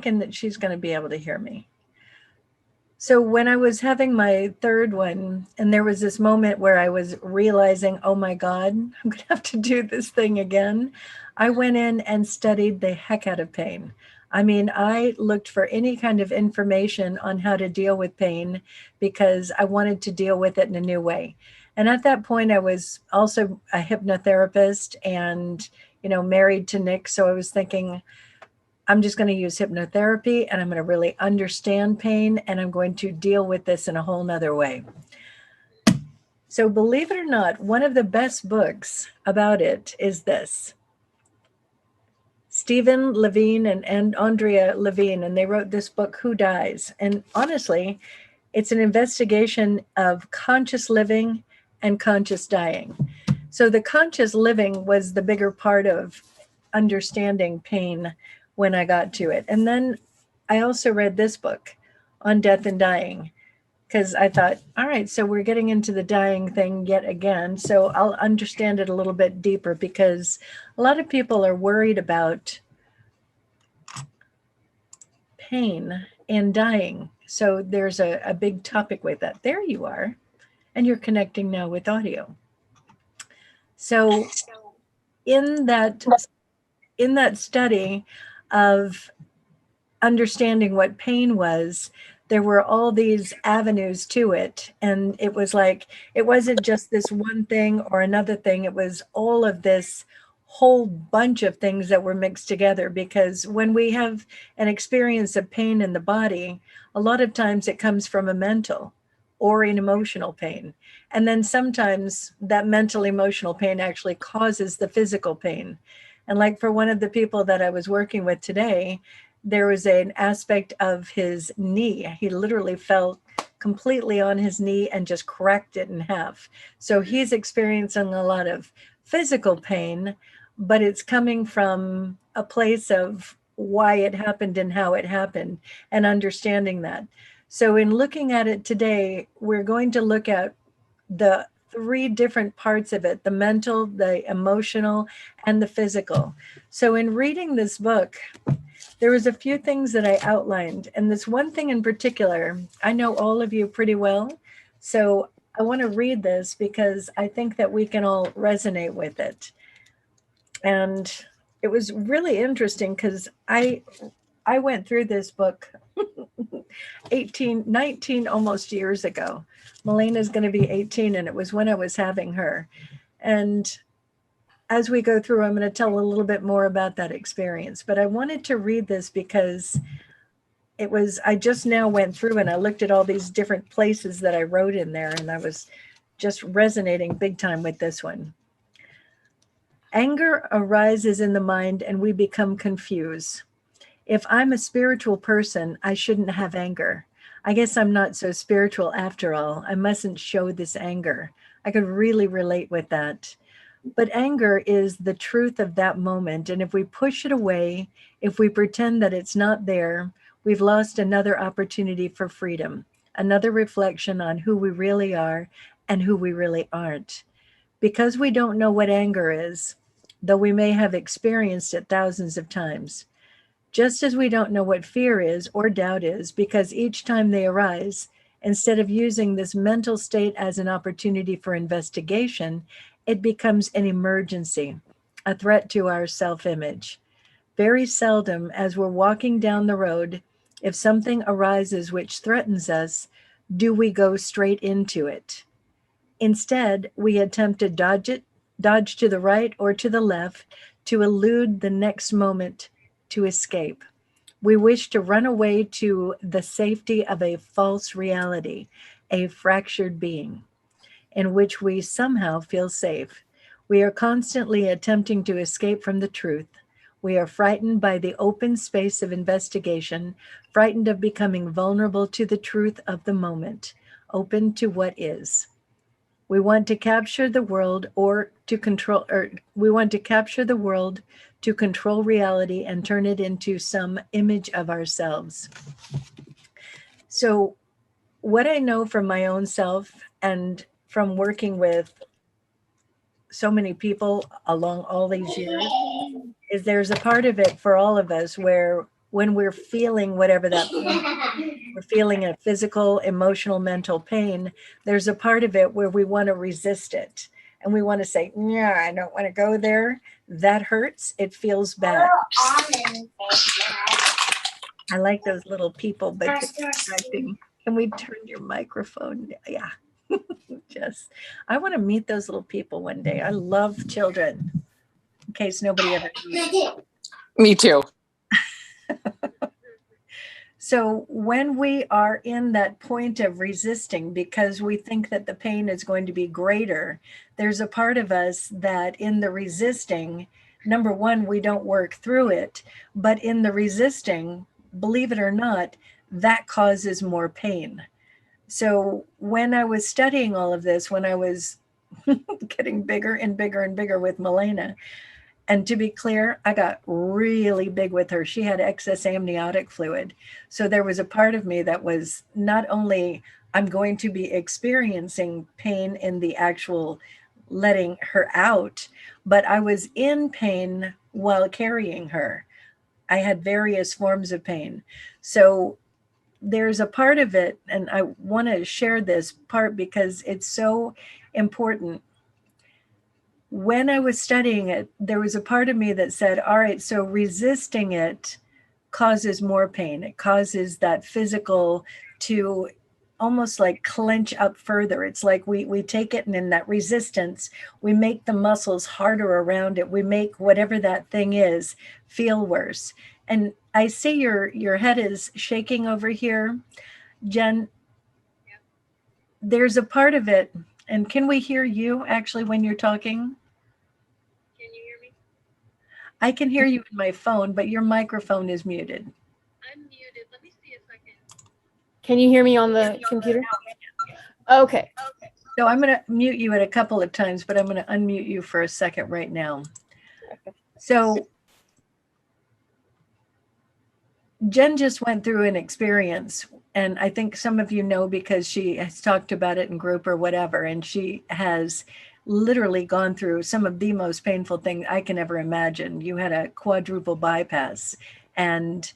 thinking that she's going to be able to hear me. So when I was having my third one, and there was this moment where I was realizing, oh my God, I'm going to have to do this thing again. I went in and studied the heck out of pain. I mean, I looked for any kind of information on how to deal with pain because I wanted to deal with it in a new way. And at that point, I was also a hypnotherapist and, married to Nick. So I was thinking, I'm just going to use hypnotherapy and I'm going to really understand pain and I'm going to deal with this in a whole nother way. So believe it or not, one of the best books about it is this. Stephen Levine and Andrea Levine, and they wrote this book, Who Dies? And honestly, it's an investigation of conscious living and conscious dying. So the conscious living was the bigger part of understanding pain when I got to it. And then I also read this book on death and dying because I thought, all right, so we're getting into the dying thing yet again. So I'll understand it a little bit deeper because a lot of people are worried about pain and dying. So there's a big topic with that. There you are. And you're connecting now with audio. So in that study of understanding what pain was, there were all these avenues to it. And it was like, it wasn't just this one thing or another thing. It was all of this whole bunch of things that were mixed together, because when we have an experience of pain in the body, a lot of times it comes from a mental or an emotional pain. And then sometimes that mental emotional pain actually causes the physical pain. And like for one of the people that I was working with today, there was an aspect of his knee. He literally fell completely on his knee and just cracked it in half. So he's experiencing a lot of physical pain, but it's coming from a place of why it happened and how it happened and understanding that. So in looking at it today, we're going to look at the three different parts of it: the mental, the emotional, and the physical. So in reading this book, there was a few things that I outlined, and this one thing in particular, I know all of you pretty well. So I want to read this because I think that we can all resonate with it. And it was really interesting because I went through this book 19 almost years ago. Melena's going to be 18, and it was when I was having her. And as we go through, I'm going to tell a little bit more about that experience. But I wanted to read this because I just now went through and I looked at all these different places that I wrote in there, and I was just resonating big time with this one. Anger arises in the mind and we become confused. If I'm a spiritual person, I shouldn't have anger. I guess I'm not so spiritual after all. I mustn't show this anger. I could really relate with that. But anger is the truth of that moment. And if we push it away, if we pretend that it's not there, we've lost another opportunity for freedom, another reflection on who we really are and who we really aren't. Because we don't know what anger is, though we may have experienced it thousands of times. Just as we don't know what fear is or doubt is, because each time they arise, instead of using this mental state as an opportunity for investigation, it becomes an emergency, a threat to our self-image. Very seldom, as we're walking down the road, if something arises which threatens us, do we go straight into it. Instead, we attempt to dodge to the right or to the left, to elude the next moment, to escape. We wish to run away to the safety of a false reality, a fractured being, in which we somehow feel safe. We are constantly attempting to escape from the truth. We are frightened by the open space of investigation, frightened of becoming vulnerable to the truth of the moment, open to what is. We want to capture the world to control reality and turn it into some image of ourselves. So what I know from my own self and from working with so many people along all these years is there's a part of it for all of us where when we're feeling whatever that we're feeling a physical, emotional, mental pain, there's a part of it where we want to resist it. And we want to say, yeah, I don't want to go there. That hurts. It feels bad. I like those little people, but they're distracting. Can we turn your microphone? Yeah. Just, I want to meet those little people one day. I love children. In case nobody ever knew. Me too. So when we are in that point of resisting because we think that the pain is going to be greater, there's a part of us that in the resisting, number one, we don't work through it, but in the resisting, believe it or not, that causes more pain. So when I was studying all of this, when I was getting bigger and bigger and bigger with Milena, and to be clear, I got really big with her. She had excess amniotic fluid. So there was a part of me that was not only I'm going to be experiencing pain in the actual letting her out, but I was in pain while carrying her. I had various forms of pain. So there's a part of it, and I want to share this part because it's so important. When I was studying it, there was a part of me that said, all right, so resisting it causes more pain. It causes that physical to almost like clench up further. It's like we take it, and in that resistance, we make the muscles harder around it. We make whatever that thing is feel worse. And I see your head is shaking over here. Jen, there's a part of it, and can we hear you actually when you're talking? I can hear you in my phone, but your microphone is muted. I'm muted. Let me see if I can. Can you hear me on the computer? Okay. So I'm going to mute you at a couple of times, but I'm going to unmute you for a second right now. So Jen just went through an experience, and I think some of you know because she has talked about it in group or whatever, and she has literally gone through some of the most painful thing I can ever imagine. You had a quadruple bypass. And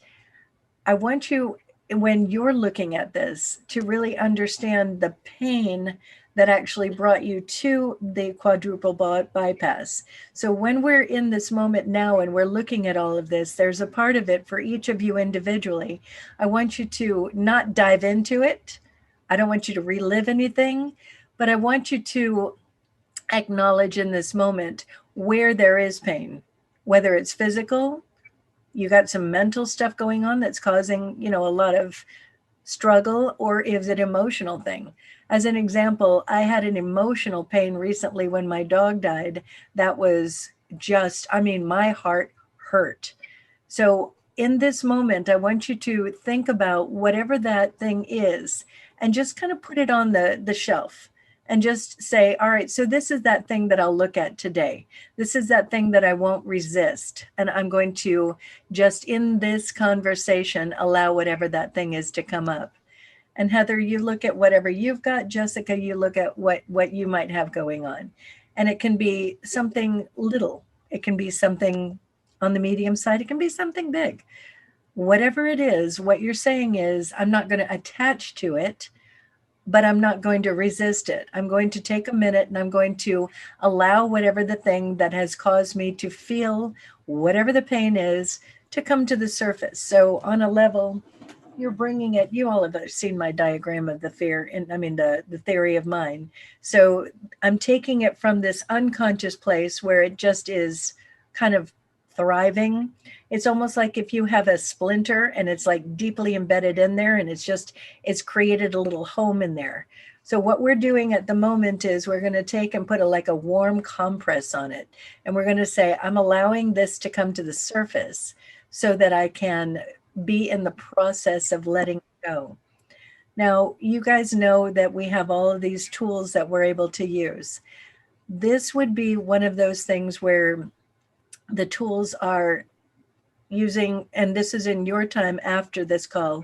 I want you, when you're looking at this, to really understand the pain that actually brought you to the quadruple bypass. So when we're in this moment now and we're looking at all of this, there's a part of it for each of you individually. I want you to not dive into it. I don't want you to relive anything, but I want you to acknowledge in this moment where there is pain, whether it's physical, you got some mental stuff going on that's causing, a lot of struggle, or is it emotional thing? As an example, I had an emotional pain recently when my dog died. That was just, my heart hurt. So in this moment, I want you to think about whatever that thing is and just kind of put it on the shelf. And just say, all right, so this is that thing that I'll look at today. This is that thing that I won't resist. And I'm going to just in this conversation, allow whatever that thing is to come up. And Heather, you look at whatever you've got. Jessica, you look at what you might have going on. And it can be something little. It can be something on the medium side. It can be something big. Whatever it is, what you're saying is, I'm not going to attach to it, but I'm not going to resist it. I'm going to take a minute and I'm going to allow whatever the thing that has caused me to feel whatever the pain is to come to the surface. So on a level, you're bringing it, you all have seen my diagram of the fear, and the theory of mind. So I'm taking it from this unconscious place where it just is kind of thriving. It's almost like if you have a splinter and it's like deeply embedded in there, and it's created a little home in there. So what we're doing at the moment is we're going to take and put a warm compress on it. And we're going to say, I'm allowing this to come to the surface so that I can be in the process of letting go. Now, you guys know that we have all of these tools that we're able to use. This would be one of those things where the tools are using, and this is in your time after this call,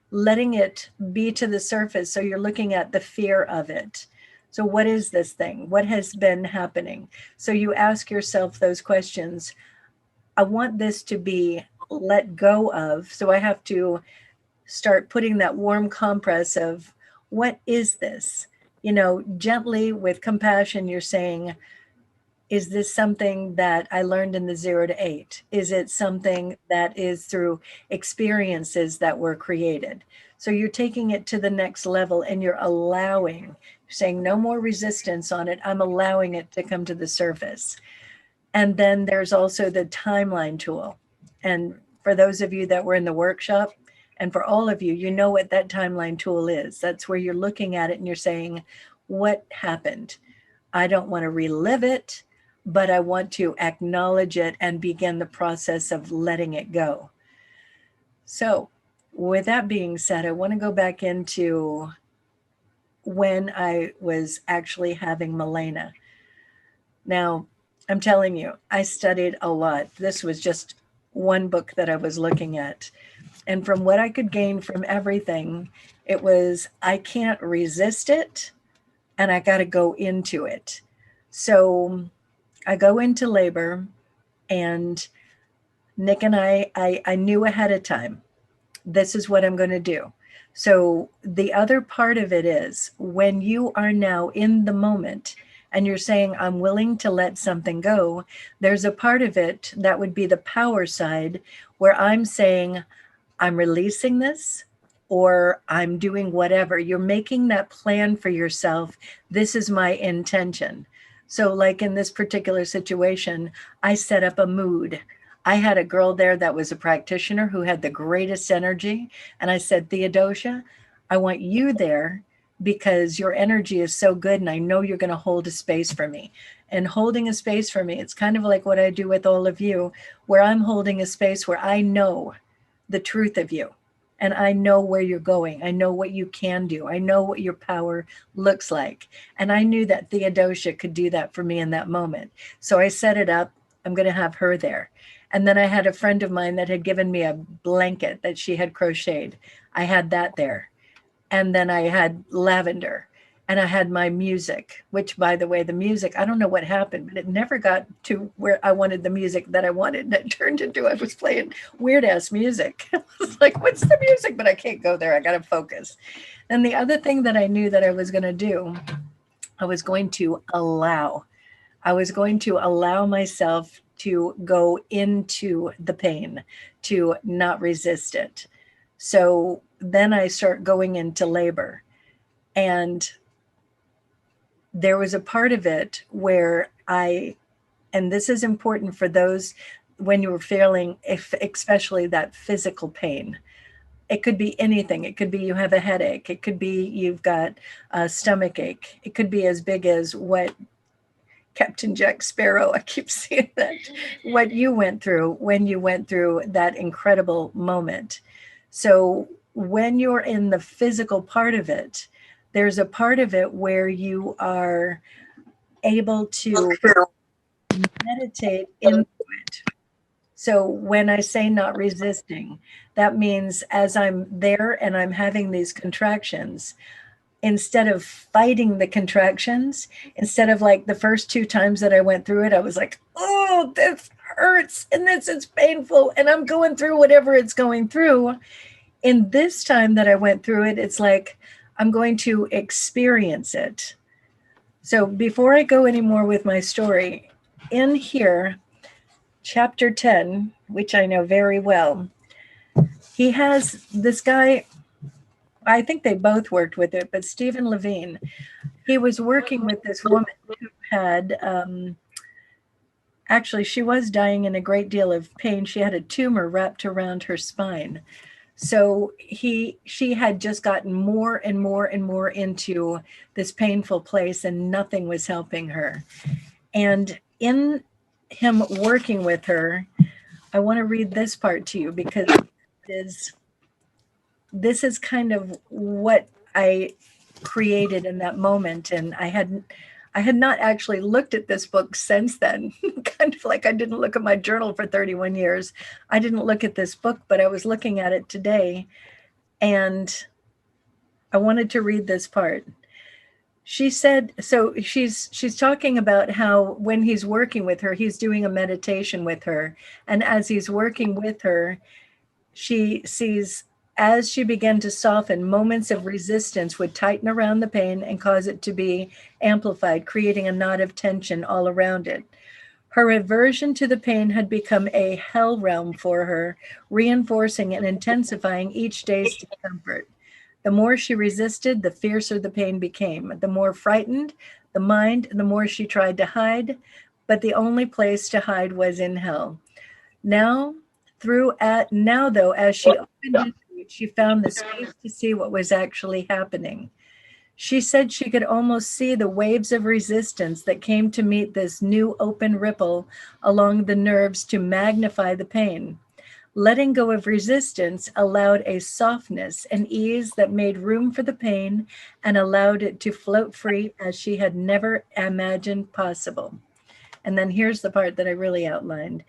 letting it be to the surface. So you're looking at the fear of it. So what is this thing? What has been happening? So you ask yourself those questions. I want this to be let go of. So I have to start putting that warm compress of, what is this? You know, gently with compassion, you're saying, is this something that I learned in the 0 to 8? Is it something that is through experiences that were created? So you're taking it to the next level and you're allowing, saying no more resistance on it. I'm allowing it to come to the surface. And then there's also the timeline tool. And for those of you that were in the workshop, and for all of you, you know what that timeline tool is. That's where you're looking at it and you're saying, what happened? I don't want to relive it, but I want to acknowledge it and begin the process of letting it go. So with that being said, I want to go back into when I was actually having Milena. Now, I'm telling you, I studied a lot. This was just one book that I was looking at. And from what I could gain from everything, it was, I can't resist it and I got to go into it. So I go into labor, and Nick and I knew ahead of time, this is what I'm going to do. So the other part of it is, when you are now in the moment and you're saying, I'm willing to let something go, there's a part of it that would be the power side, where I'm saying, I'm releasing this, or I'm doing whatever. You're making that plan for yourself. This is my intention. So like in this particular situation, I set up a mood. I had a girl there that was a practitioner who had the greatest energy. And I said, Theodosia, I want you there because your energy is so good. And I know you're going to hold a space for me. And holding a space for me, it's kind of like what I do with all of you, where I'm holding a space where I know the truth of you. And I know where you're going. I know what you can do. I know what your power looks like. And I knew that Theodosia could do that for me in that moment. So I set it up. I'm going to have her there. And then I had a friend of mine that had given me a blanket that she had crocheted. I had that there. And then I had lavender. And I had my music, which, by the way, the music, I don't know what happened, but it never got to where I wanted the music that I wanted. And it turned into, I was playing weird ass music. I was like, what's the music? But I can't go there. I got to focus. And the other thing that I knew that I was going to do, I was going to allow myself to go into the pain, to not resist it. So then I start going into labor. And there was a part of it where and this is important for those when you were feeling, especially that physical pain. It could be anything. It could be you have a headache. It could be you've got a stomach ache. It could be as big as what Captain Jack Sparrow, I keep saying that, what you went through when you went through that incredible moment. So when you're in the physical part of it, there's a part of it where you are able to meditate into it. So when I say not resisting, that means as I'm there and I'm having these contractions, instead of fighting the contractions, instead of like the first 2 times that I went through it, I was like, oh, this hurts and this is painful and I'm going through whatever it's going through. In this time that I went through it, it's like, I'm going to experience it. So before I go any more with my story, in here, chapter 10, which I know very well, he has this guy, I think they both worked with it, but Stephen Levine, he was working with this woman who had, actually, she was dying in a great deal of pain. She had a tumor wrapped around her spine. So she had just gotten more and more and more into this painful place, and nothing was helping her. And in him working with her, I want to read this part to you because this is kind of what I created in that moment. And I had not actually looked at this book since then, kind of like I didn't look at my journal for 31 years. I didn't look at this book, but I was looking at it today. And I wanted to read this part. She said, so she's talking about how when he's working with her, he's doing a meditation with her. And as he's working with her, she sees, as she began to soften, moments of resistance would tighten around the pain and cause it to be amplified, creating a knot of tension all around it. Her aversion to the pain had become a hell realm for her, reinforcing and intensifying each day's discomfort. The more she resisted, the fiercer the pain became. The more frightened the mind, the more she tried to hide, but the only place to hide was in hell. Now, now though, as she opened into it, she found the space to see what was actually happening. She said she could almost see the waves of resistance that came to meet this new open ripple along the nerves to magnify the pain. Letting go of resistance allowed a softness and ease that made room for the pain and allowed it to float free as she had never imagined possible. And then here's the part that I really outlined.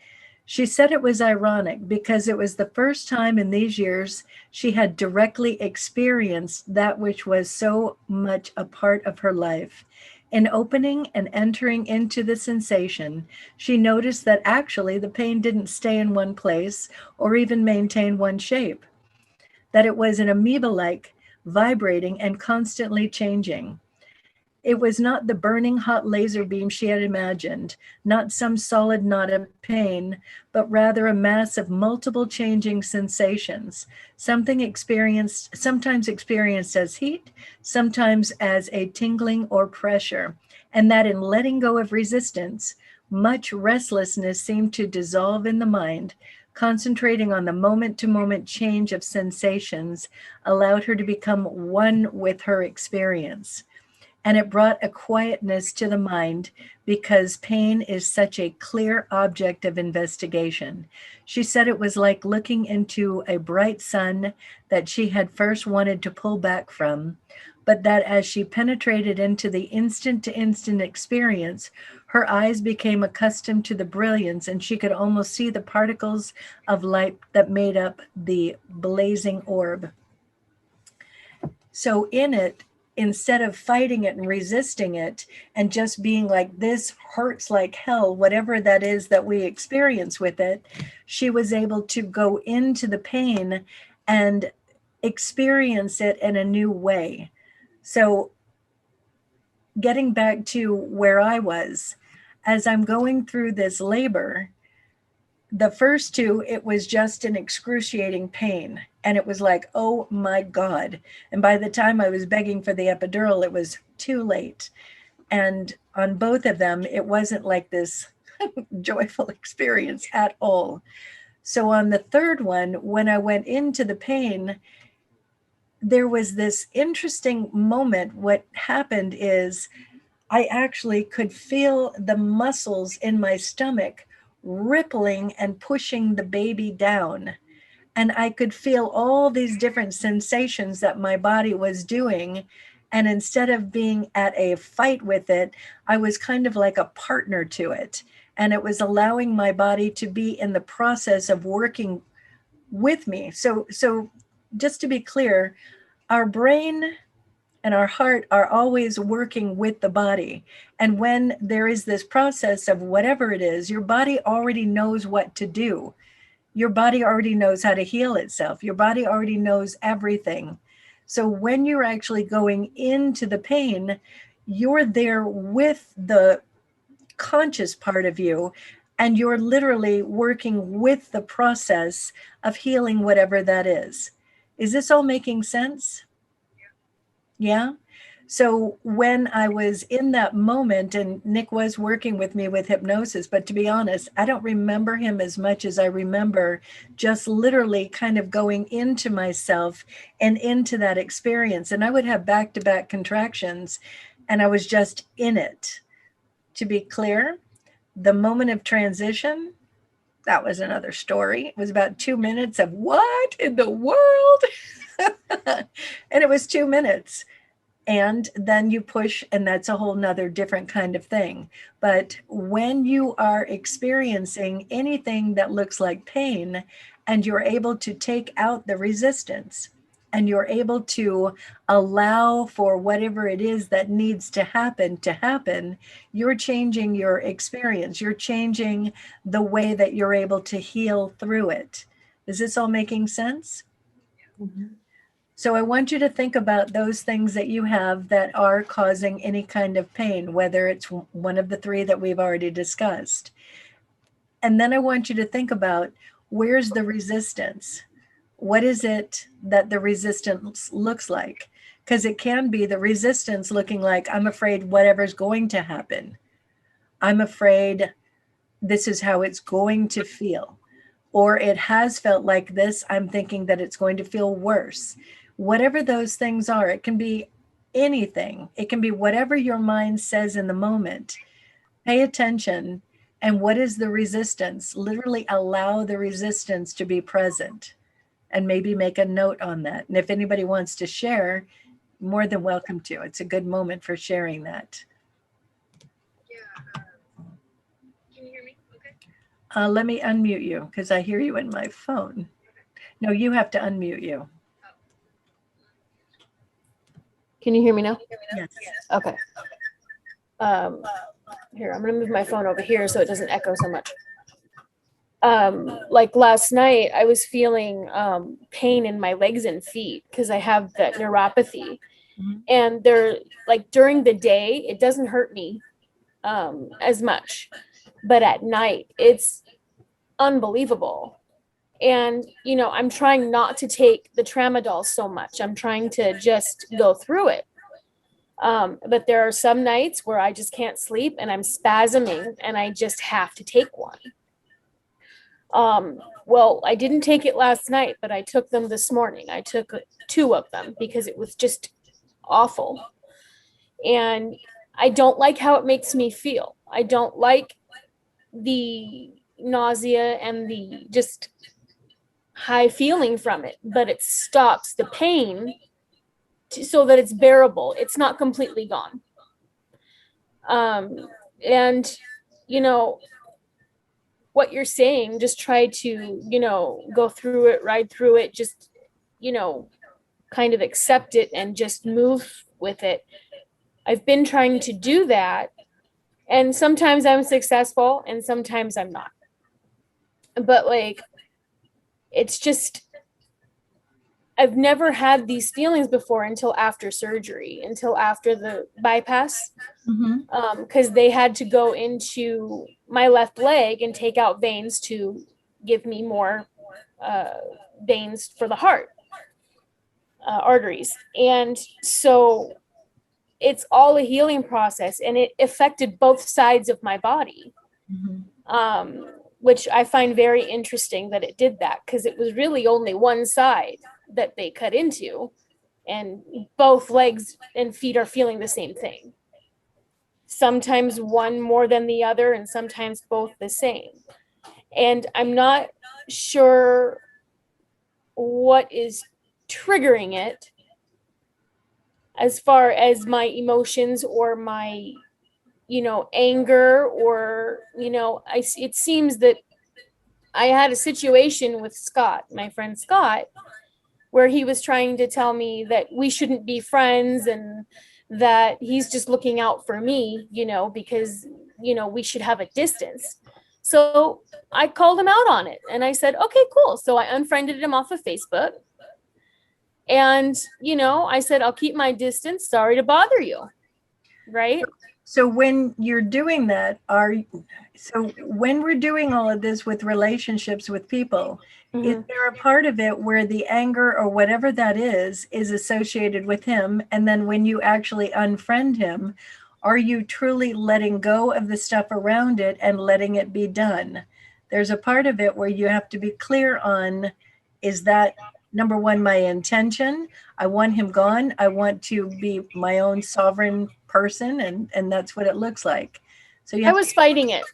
She said it was ironic because it was the first time in these years she had directly experienced that which was so much a part of her life. In opening and entering into the sensation, she noticed that actually the pain didn't stay in one place or even maintain one shape, that it was an amoeba-like, vibrating and constantly changing. It was not the burning hot laser beam she had imagined, not some solid knot of pain, but rather a mass of multiple changing sensations, sometimes experienced as heat, sometimes as a tingling or pressure, and that in letting go of resistance, much restlessness seemed to dissolve in the mind. Concentrating on the moment-to-moment change of sensations allowed her to become one with her experience. And it brought a quietness to the mind because pain is such a clear object of investigation. She said it was like looking into a bright sun that she had first wanted to pull back from, but that as she penetrated into the instant-to-instant experience, her eyes became accustomed to the brilliance and she could almost see the particles of light that made up the blazing orb. So in it, instead of fighting it and resisting it and just being like, this hurts like hell, whatever that is that we experience with it, she was able to go into the pain and experience it in a new way. So getting back to where I was, as I'm going through this labor, the first two, it was just an excruciating pain. And it was like, oh my God. And by the time I was begging for the epidural, it was too late. And on both of them, it wasn't like this joyful experience at all. So on the third one, when I went into the pain, there was this interesting moment. What happened is I actually could feel the muscles in my stomach rippling and pushing the baby down. And I could feel all these different sensations that my body was doing. And instead of being at a fight with it, I was kind of like a partner to it. And it was allowing my body to be in the process of working with me. So just to be clear, our brain and our heart are always working with the body. And when there is this process of whatever it is, your body already knows what to do. Your body already knows how to heal itself. Your body already knows everything. So when you're actually going into the pain, you're there with the conscious part of you, and you're literally working with the process of healing whatever that is. Is this all making sense? Yeah. So when I was in that moment, and Nick was working with me with hypnosis, but to be honest, I don't remember him as much as I remember just literally kind of going into myself and into that experience. And I would have back-to-back contractions, and I was just in it. To be clear, the moment of transition, that was another story. It was about 2 minutes of what in the world? And it was 2 minutes. And then you push, and that's a whole nother different kind of thing. But when you are experiencing anything that looks like pain and you're able to take out the resistance, and you're able to allow for whatever it is that needs to happen, you're changing your experience. You're changing the way that you're able to heal through it. Is this all making sense? Mm-hmm. So I want you to think about those things that you have that are causing any kind of pain, whether it's one of the three that we've already discussed. And then I want you to think about, where's the resistance? What is it that the resistance looks like? Because it can be the resistance looking like, I'm afraid whatever's going to happen. I'm afraid this is how it's going to feel. Or it has felt like this. I'm thinking that it's going to feel worse. Whatever those things are, it can be anything. It can be whatever your mind says in the moment. Pay attention. And what is the resistance? Literally allow the resistance to be present. And maybe make a note on that. And if anybody wants to share, more than welcome to. It's a good moment for sharing that. Yeah. Can you hear me? Okay. Let me unmute you because I hear you in my phone. No, you have to unmute you. Can you hear me now? Yes. Okay. Here, I'm gonna move my phone over here so it doesn't echo so much. Like last night, I was feeling pain in my legs and feet because I have that neuropathy. Mhm. And they're like during the day, it doesn't hurt me as much, but at night, it's unbelievable. And I'm trying not to take the tramadol so much. I'm trying to just go through it. But there are some nights where I just can't sleep and I'm spasming and I just have to take one. Well, I didn't take it last night, but I took them this morning. I took 2 of them because it was just awful. And I don't like how it makes me feel. I don't like the nausea and the just high feeling from it, but it stops the pain so that it's bearable. It's not completely gone. And what you're saying, just try to go through it, ride through it, just kind of accept it and just move with it. I've been trying to do that, and sometimes I'm successful and sometimes I'm not, but like it's just, I've never had these feelings before until after surgery, until after the bypass. Because they had to go into my left leg and take out veins to give me more veins for the heart, arteries. And so it's all a healing process, and it affected both sides of my body, which I find very interesting that it did that, because it was really only one side that they cut into, and both legs and feet are feeling the same thing. Sometimes one more than the other, and sometimes both the same. And I'm not sure what is triggering it as far as my emotions or my, anger, or, it seems that I had a situation with Scott, my friend Scott, where he was trying to tell me that we shouldn't be friends and that he's just looking out for me, because, we should have a distance. So I called him out on it and I said, okay, cool. So I unfriended him off of Facebook. And, I said, I'll keep my distance. Sorry to bother you. Right. So when you're doing that, so when we're doing all of this with relationships with people, is there a part of it where the anger or whatever that is associated with him? And then when you actually unfriend him, are you truly letting go of the stuff around it and letting it be done? There's a part of it where you have to be clear on, is that number one, my intention? I want him gone. I want to be my own sovereign person, and that's what it looks like. So I was fighting it.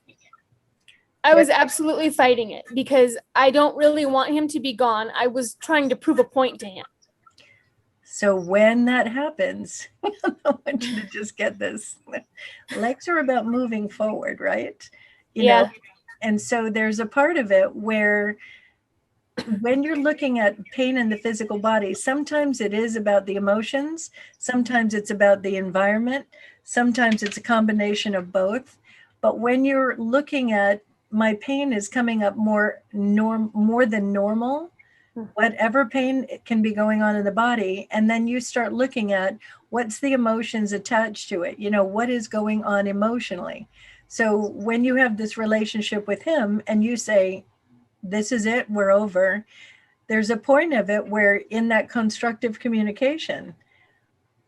I was absolutely fighting it because I don't really want him to be gone. I was trying to prove a point to him. So when that happens, I want you to just get this. Legs are about moving forward, right? You know? And so there's a part of it where when you're looking at pain in the physical body, sometimes it is about the emotions, sometimes it's about the environment, sometimes it's a combination of both. But when you're looking at my pain is coming up more than normal, whatever pain can be going on in the body, and then you start looking at what's the emotions attached to it, what is going on emotionally. So when you have this relationship with him and you say, this is it, we're over, there's a point of it where in that constructive communication,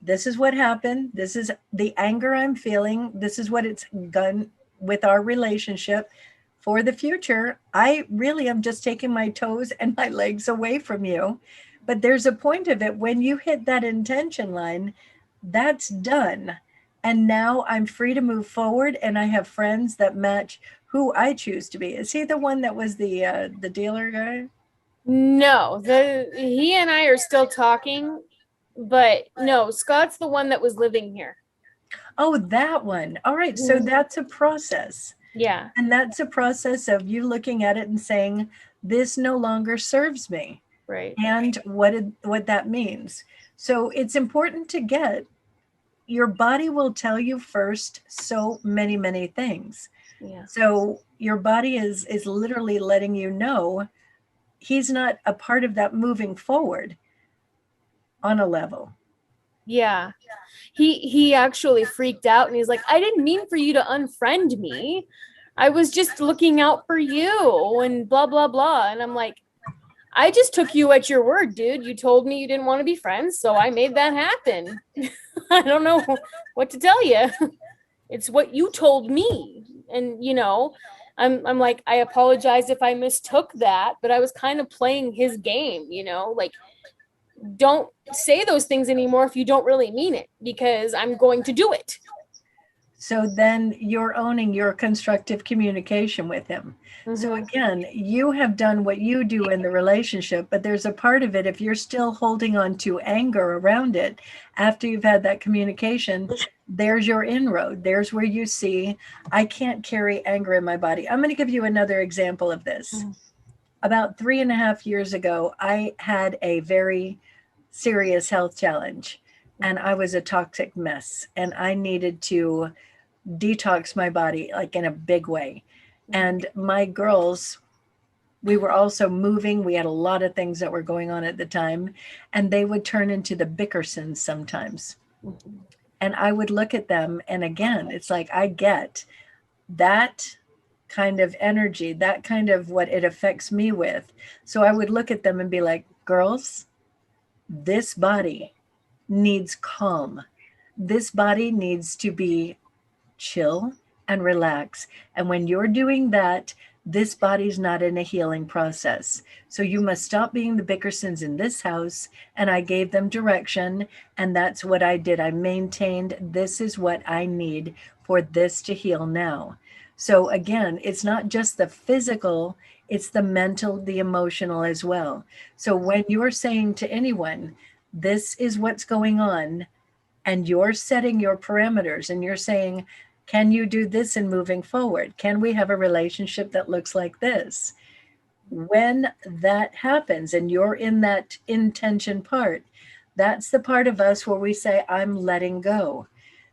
this is what happened, this is the anger I'm feeling, this is what it's done with our relationship. For the future, I really am just taking my toes and my legs away from you. But there's a point of it when you hit that intention line, that's done. And now I'm free to move forward, and I have friends that match who I choose to be. Is he the one that was the dealer guy? No, he and I are still talking, but no, Scott's the one that was living here. Oh, that one. All right. So that's a process. Yeah. And that's a process of you looking at it and saying, this no longer serves me. Right. And what that means. So it's important to get, your body will tell you first so many, many things. Yeah. So your body is literally letting you know he's not a part of that moving forward on a level. Yeah. He actually freaked out and he's like, I didn't mean for you to unfriend me. I was just looking out for you and blah, blah, blah. And I'm like, I just took you at your word, dude. You told me you didn't want to be friends, so I made that happen. I don't know what to tell you. It's what you told me. And, I'm like, I apologize if I mistook that, but I was kind of playing his game, like, don't say those things anymore if you don't really mean it, because I'm going to do it. So then you're owning your constructive communication with him. Mm-hmm. So again, you have done what you do in the relationship, but there's a part of it, if you're still holding on to anger around it, after you've had that communication, there's your inroad. There's where you see, I can't carry anger in my body. I'm going to give you another example of this. Mm-hmm. About 3.5 years ago, I had a very serious health challenge, and I was a toxic mess, and I needed to detox my body like in a big way. And my girls, we were also moving. We had a lot of things that were going on at the time, and they would turn into the Bickersons sometimes. Mm-hmm. And I would look at them, and again, it's like I get that kind of energy, that kind of what it affects me with. So I would look at them and be like, girls, this body needs calm. This body needs to be chill and relax. And when you're doing that, this body's not in a healing process. So you must stop being the Bickersons in this house. And I gave them direction. And that's what I did. I maintained, this is what I need for this to heal now. So again, it's not just the physical, it's the mental, the emotional as well. So when you're saying to anyone, this is what's going on, and you're setting your parameters and you're saying, can you do this in moving forward? Can we have a relationship that looks like this? When that happens and you're in that intention part, that's the part of us where we say, I'm letting go.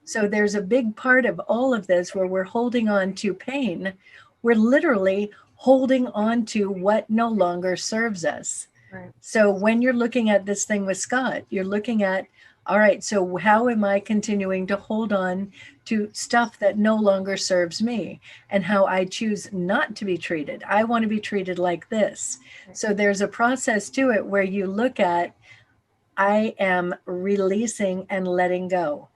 So there's a big part of all of this where we're holding on to pain. We're literally holding on to what no longer serves us. Right. So when you're looking at this thing with Scott, you're looking at, all right, so how am I continuing to hold on to stuff that no longer serves me, and how I choose not to be treated? I want to be treated like this. So there's a process to it where you look at, I am releasing and letting go.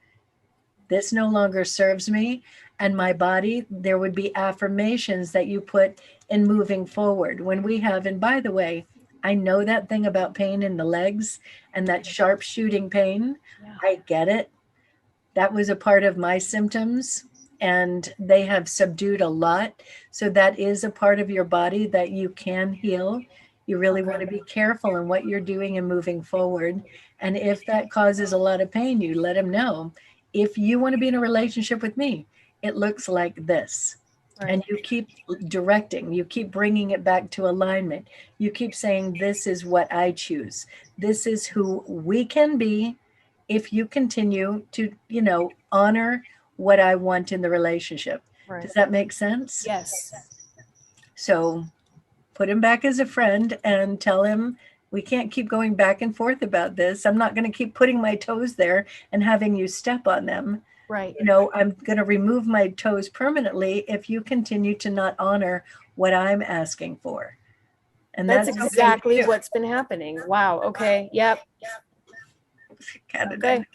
This no longer serves me and my body. There would be affirmations that you put in moving forward. When we have, and by the way, I know that thing about pain in the legs and that sharp shooting pain. Yeah. I get it. That was a part of my symptoms, and they have subdued a lot. So that is a part of your body that you can heal. You really want to be careful in what you're doing and moving forward. And if that causes a lot of pain, you let them know. If you want to be in a relationship with me, it looks like this. Right. And you keep directing, you keep bringing it back to alignment. You keep saying, this is what I choose. This is who we can be if you continue to, honor what I want in the relationship. Right. Does that make sense? Yes. So put him back as a friend and tell him, we can't keep going back and forth about this. I'm not going to keep putting my toes there and having you step on them. Right. I'm going to remove my toes permanently if you continue to not honor what I'm asking for. And That's okay exactly too. what's been happening. Wow. Okay. Yep. Okay.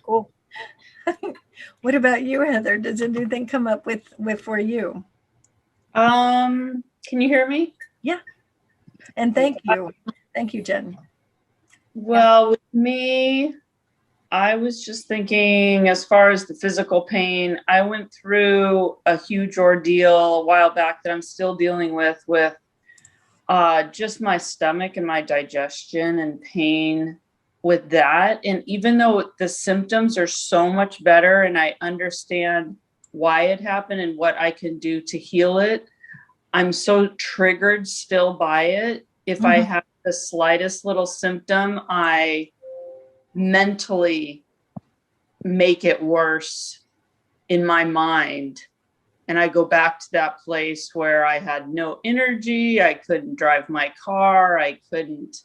Cool. What about you, Heather? Does anything come up with for you? Can you hear me? Yeah. And thank you. Thank you, Jen. Well, with me, I was just thinking, as far as the physical pain, I went through a huge ordeal a while back that I'm still dealing with just my stomach and my digestion and pain with that. And even though the symptoms are so much better and I understand why it happened and what I can do to heal it, I'm so triggered still by it. If I have the slightest little symptom, I mentally make it worse in my mind. And I go back to that place where I had no energy. I couldn't drive my car. I couldn't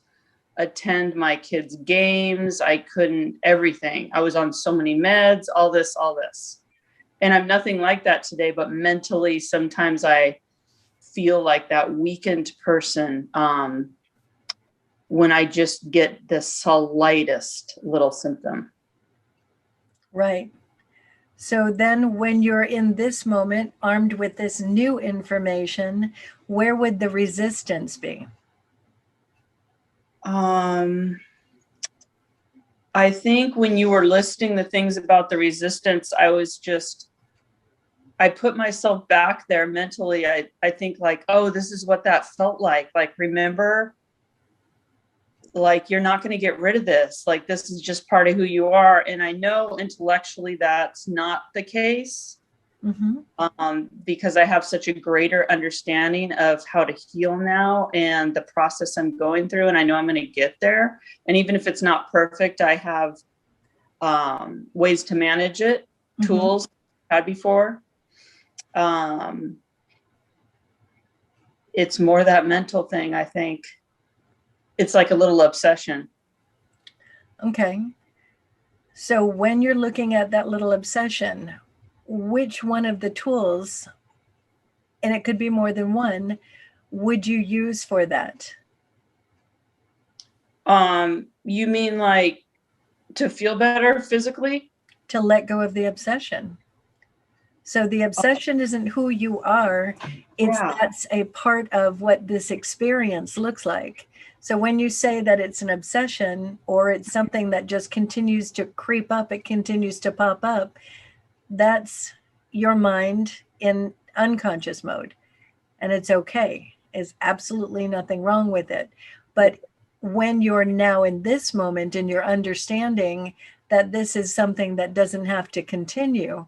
attend my kids' games. I couldn't everything. I was on so many meds, all this. And I'm nothing like that today, but mentally, sometimes I feel like that weakened person when I just get the slightest little symptom. Right. So then when you're in this moment, armed with this new information, where would the resistance be? I think when you were listing the things about the resistance, I put myself back there mentally. I think like, oh, this is what that felt like. Like, remember, like, you're not going to get rid of this. Like, this is just part of who you are. And I know intellectually that's not the case. Because I have such a greater understanding of how to heal now and the process I'm going through. And I know I'm going to get there. And even if it's not perfect, I have ways to manage it, tools I had before. It's more that mental thing, I think. It's like a little obsession. Okay. So when you're looking at that little obsession, which one of the tools, and it could be more than one, would you use for that? You mean like to feel better physically? To let go of the obsession. So the obsession isn't who you are, that's a part of what this experience looks like. So when you say that it's an obsession or it's something that just continues to creep up, it continues to pop up, that's your mind in unconscious mode. And it's okay. There's absolutely nothing wrong with it. But when you're now in this moment and you're understanding that this is something that doesn't have to continue,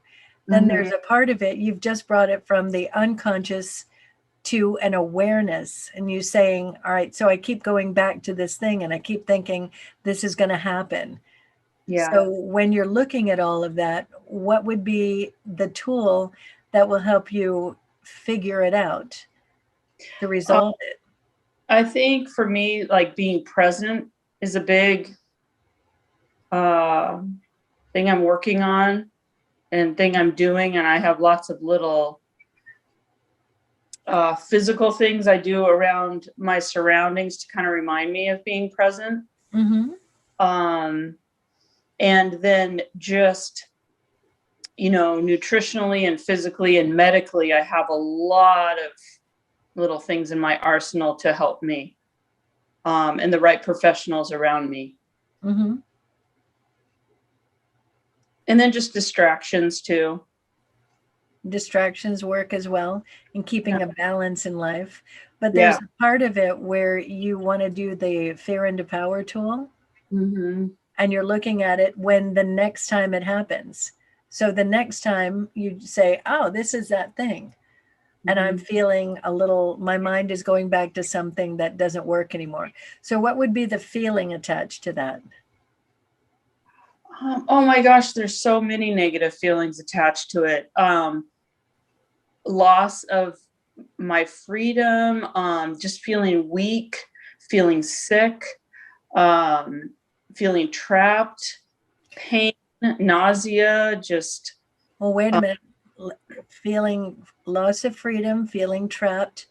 then there's a part of it, you've just brought it from the unconscious to an awareness, and you saying, all right, so I keep going back to this thing and I keep thinking this is going to happen. Yeah. So when you're looking at all of that, what would be the tool that will help you figure it out, to resolve it? I think for me, like, being present is a big thing I'm working on and thing I'm doing. And I have lots of little physical things I do around my surroundings to kind of remind me of being present. And then just, nutritionally and physically and medically, I have a lot of little things in my arsenal to help me, and the right professionals around me. And then just distractions too. Distractions work as well, and keeping a balance in life. But there's a part of it where you want to do the fear into power tool, and you're looking at it when the next time it happens. So the next time you say, oh, this is that thing. And I'm feeling a little, my mind is going back to something that doesn't work anymore. So what would be the feeling attached to that? Oh my gosh, there's so many negative feelings attached to it. Loss of my freedom, just feeling weak, feeling sick, feeling trapped, pain, nausea, just. Well, wait a minute. Feeling loss of freedom, feeling trapped,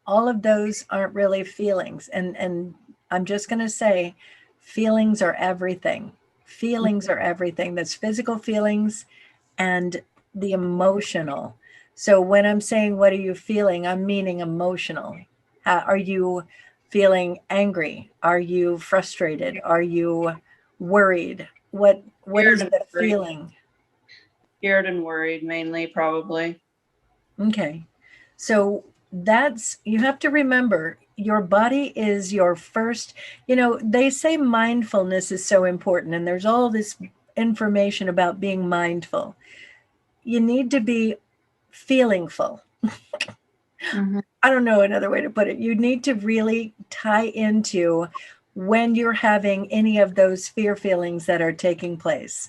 all of those aren't really feelings. And I'm just going to say, feelings are everything. Feelings are everything. That's physical feelings and the emotional. So when I'm saying, what are you feeling? I'm meaning emotional. Are you feeling angry? Are you frustrated? Are you worried? What is the feeling? Scared and worried mainly, probably. Okay. So you have to remember, your body is your first, they say mindfulness is so important, and there's all this information about being mindful. You need to be feelingful. I don't know another way to put it. You need to really tie into when you're having any of those fear feelings that are taking place.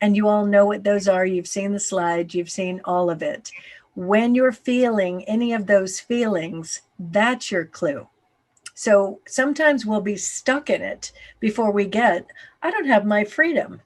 And you all know what those are. You've seen the slides, you've seen all of it. When you're feeling any of those feelings, that's your clue. So sometimes we'll be stuck in it before we I don't have my freedom.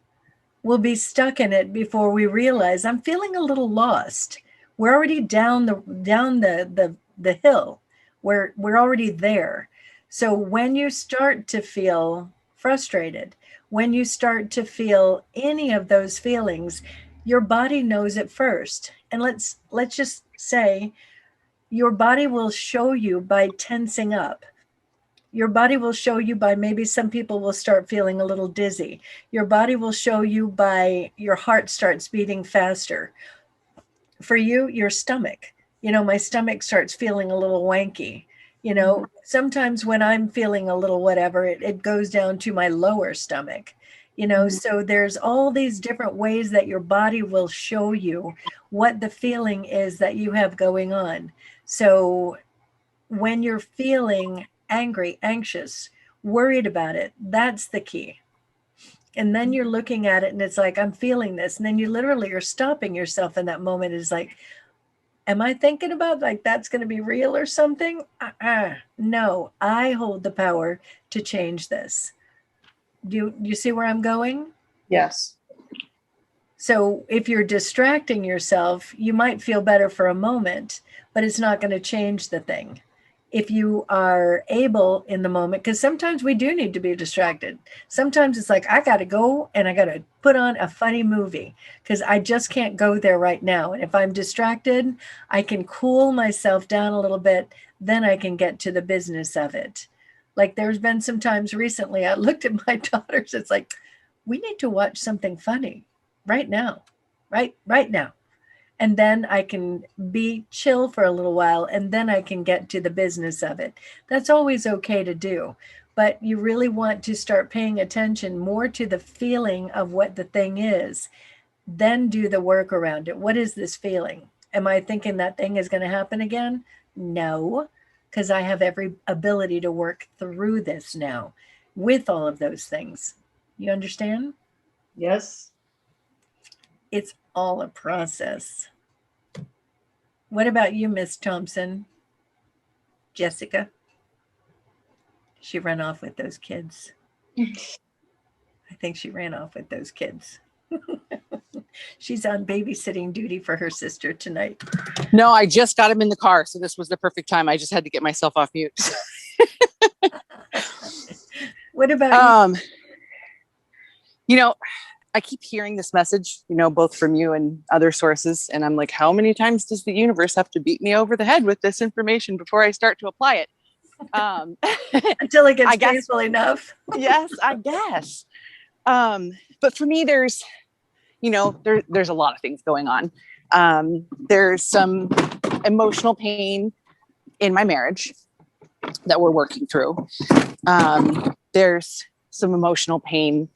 We'll be stuck in it before we realize I'm feeling a little lost. We're already down the hill. We're already there. So when you start to feel frustrated, when you start to feel any of those feelings, your body knows it first. And let's just say your body will show you by tensing up. Your body will show you by, maybe some people will start feeling a little dizzy. Your body will show you by your heart starts beating faster. For you, your stomach. My stomach starts feeling a little wanky. Sometimes when I'm feeling a little whatever, it goes down to my lower stomach. So there's all these different ways that your body will show you what the feeling is that you have going on. So when you're feeling angry, anxious, worried about it, that's the key. And then you're looking at it and it's like, I'm feeling this. And then you literally are stopping yourself in that moment. It's like, am I thinking about like that's going to be real or something? No, I hold the power to change this. Do you see where I'm going? Yes. So if you're distracting yourself, you might feel better for a moment, but it's not going to change the thing. If you are able in the moment, because sometimes we do need to be distracted. Sometimes it's like, I got to go and I got to put on a funny movie because I just can't go there right now. And if I'm distracted, I can cool myself down a little bit. Then I can get to the business of it. Like there's been some times recently, I looked at my daughters. It's like, we need to watch something funny right now, right now. And then I can be chill for a little while, and then I can get to the business of it. That's always okay to do. But you really want to start paying attention more to the feeling of what the thing is, then do the work around it. What is this feeling? Am I thinking that thing is going to happen again? No, because I have every ability to work through this now with all of those things. You understand? Yes. It's all a process. What about you, Miss Thompson? Jessica? She ran off with those kids. I think she ran off with those kids. She's on babysitting duty for her sister tonight. No, I just got him in the car, so this was the perfect time. I just had to get myself off mute. What about you? I keep hearing this message, both from you and other sources. And I'm like, how many times does the universe have to beat me over the head with this information before I start to apply it? Until it gets painful enough. Yes, I guess. But for me, there's a lot of things going on. There's some emotional pain in my marriage that we're working through. There's some emotional pain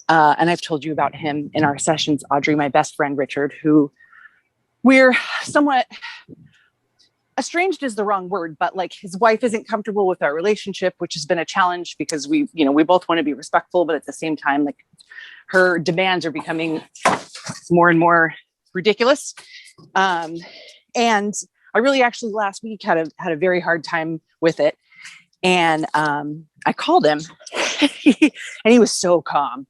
And I've told you about him in our sessions, Audrey, my best friend, Richard, who we're somewhat estranged is the wrong word, but like his wife isn't comfortable with our relationship, which has been a challenge because we both want to be respectful, but at the same time, like her demands are becoming more and more ridiculous. And I really actually last week had a very hard time with it. And I called him and he was so calm.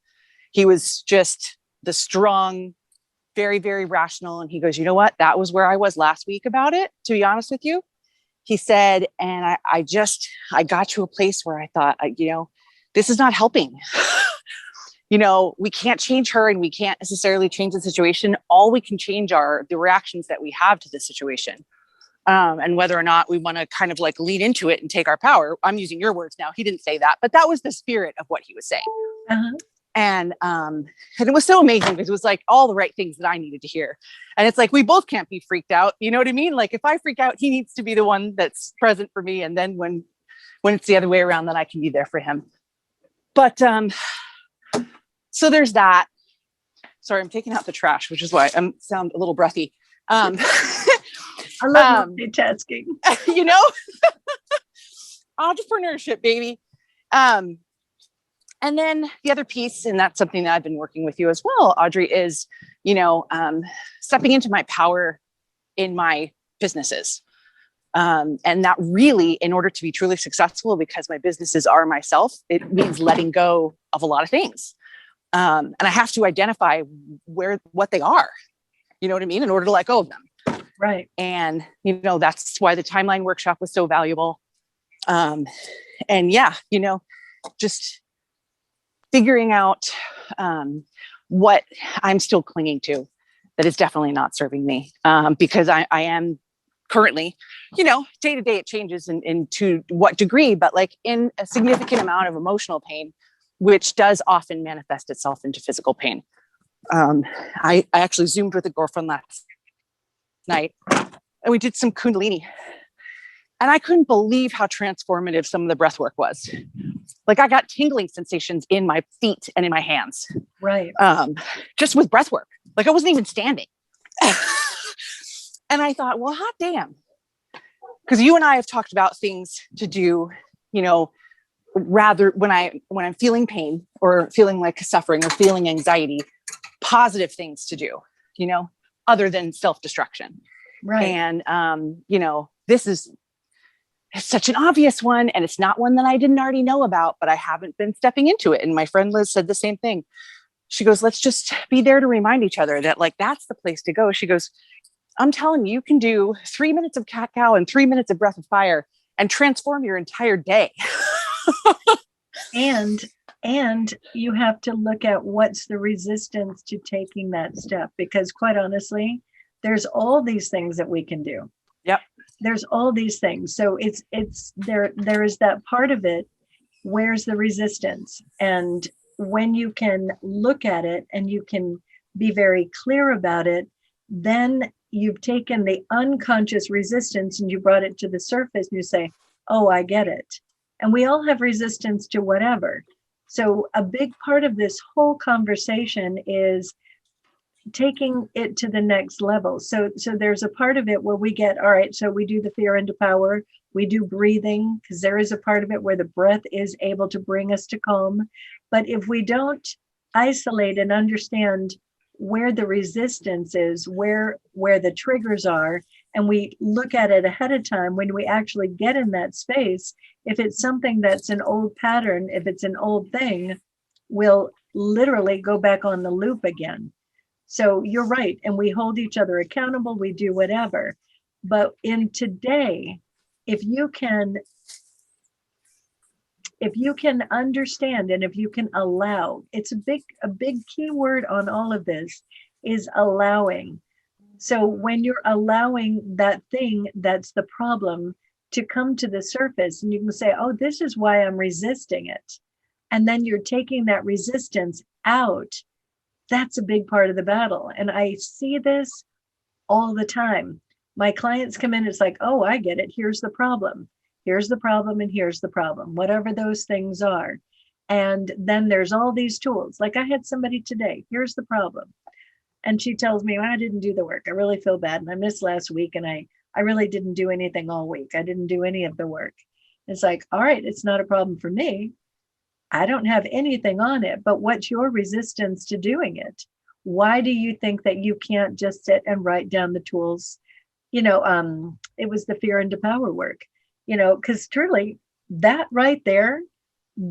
He was just the strong, very, very rational. And he goes, you know what? That was where I was last week about it, to be honest with you. He said, and I got to a place where I thought, this is not helping. We can't change her and we can't necessarily change the situation. All we can change are the reactions that we have to the situation. And whether or not we want to kind of like lean into it and take our power. I'm using your words now. He didn't say that, but that was the spirit of what he was saying. Uh-huh. And it was so amazing because it was like all the right things that I needed to hear. And it's like, we both can't be freaked out. You know what I mean? Like if I freak out, he needs to be the one that's present for me. And then when it's the other way around, then I can be there for him. But so there's that. Sorry, I'm taking out the trash, which is why I sound a little breathy. I love multitasking. Entrepreneurship, baby. And then the other piece, and that's something that I've been working with you as well, Audrey, is, stepping into my power in my businesses. And that really, in order to be truly successful, because my businesses are myself, it means letting go of a lot of things. And I have to identify what they are, you know what I mean? In order to let go of them. Right. And, that's why the timeline workshop was so valuable. And yeah, just figuring out what I'm still clinging to that is definitely not serving me. Because I am currently, day to day it changes in to what degree, but like in a significant amount of emotional pain, which does often manifest itself into physical pain. I actually Zoomed with a girlfriend last night and we did some Kundalini. And I couldn't believe how transformative some of the breath work was. Like I got tingling sensations in my feet and in my hands. Right. Just with breath work. Like I wasn't even standing. And I thought, well, hot damn. Because you and I have talked about things to do, rather when I'm feeling pain or feeling like suffering or feeling anxiety, positive things to do, other than self-destruction. Right. And, this is such an obvious one. And it's not one that I didn't already know about, but I haven't been stepping into it. And my friend Liz said the same thing. She goes, let's just be there to remind each other that like, that's the place to go. She goes, I'm telling you, you can do 3 minutes of cat cow and 3 minutes of breath of fire and transform your entire day. And you have to look at what's the resistance to taking that step, because quite honestly, there's all these things that we can do. Yep. There's all these things. So it's there is that part of it. Where's the resistance? And when you can look at it and you can be very clear about it, then you've taken the unconscious resistance and you brought it to the surface and you say, oh, I get it. And we all have resistance to whatever. So a big part of this whole conversation is taking it to the next level. So there's a part of it where we get, all right, so we do the fear into power. We do breathing, because there is a part of it where the breath is able to bring us to calm. But if we don't isolate and understand where the resistance is, where the triggers are, and we look at it ahead of time, when we actually get in that space, if it's something that's an old pattern, if it's an old thing, we'll literally go back on the loop again. So you're right. And we hold each other accountable. We do whatever. But in today, if you can understand and if you can allow, it's a big key word on all of this is allowing. So when you're allowing that thing that's the problem to come to the surface, and you can say, oh, this is why I'm resisting it. And then you're taking that resistance out. That's a big part of the battle. And I see this all the time. My clients come in, it's like, oh, I get it. Here's the problem. Here's the problem. And here's the problem, whatever those things are. And then there's all these tools. Like I had somebody today, here's the problem. And she tells me, well, I didn't do the work. I really feel bad. And I missed last week. And I really didn't do anything all week. I didn't do any of the work. It's like, all right, it's not a problem for me. I don't have anything on it, but what's your resistance to doing it? Why do you think that you can't just sit and write down the tools? It was the fear into power work, because truly that right there,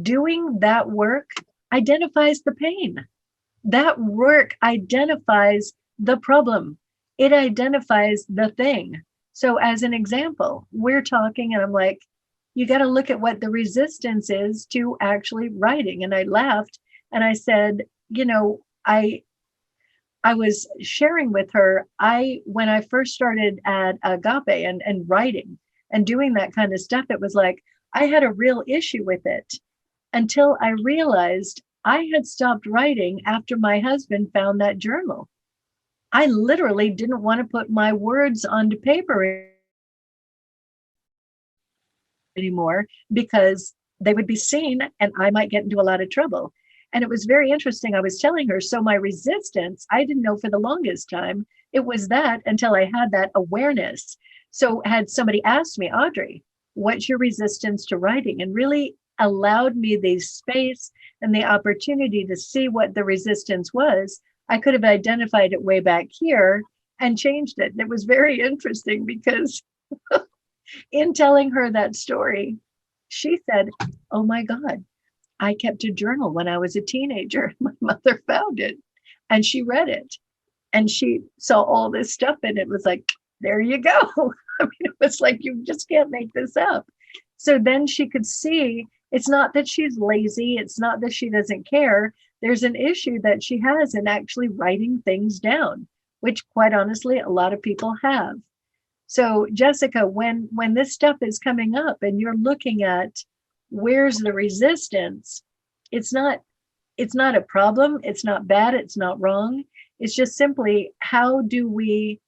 doing that work identifies the pain. That work identifies the problem. It identifies the thing. So as an example, we're talking and I'm like, you got to look at what the resistance is to actually writing. And I laughed and I said, I was sharing with her, when I first started at Agape and writing and doing that kind of stuff, it was like, I had a real issue with it until I realized I had stopped writing after my husband found that journal. I literally didn't want to put my words onto paper anymore because they would be seen and I might get into a lot of trouble. And it was very interesting. I was telling her, so my resistance, I didn't know for the longest time, it was that until I had that awareness. So had somebody asked me, Audrey, what's your resistance to writing? And really allowed me the space and the opportunity to see what the resistance was, I could have identified it way back here and changed it. And it was very interesting because in telling her that story, she said, oh my God, I kept a journal when I was a teenager. My mother found it and she read it and she saw all this stuff and it was like, there you go. I mean, it was like, you just can't make this up. So then she could see it's not that she's lazy. It's not that she doesn't care. There's an issue that she has in actually writing things down, which quite honestly, a lot of people have. So Jessica, when this stuff is coming up and you're looking at where's the resistance, it's not a problem. It's not bad. It's not wrong. It's just simply, how do we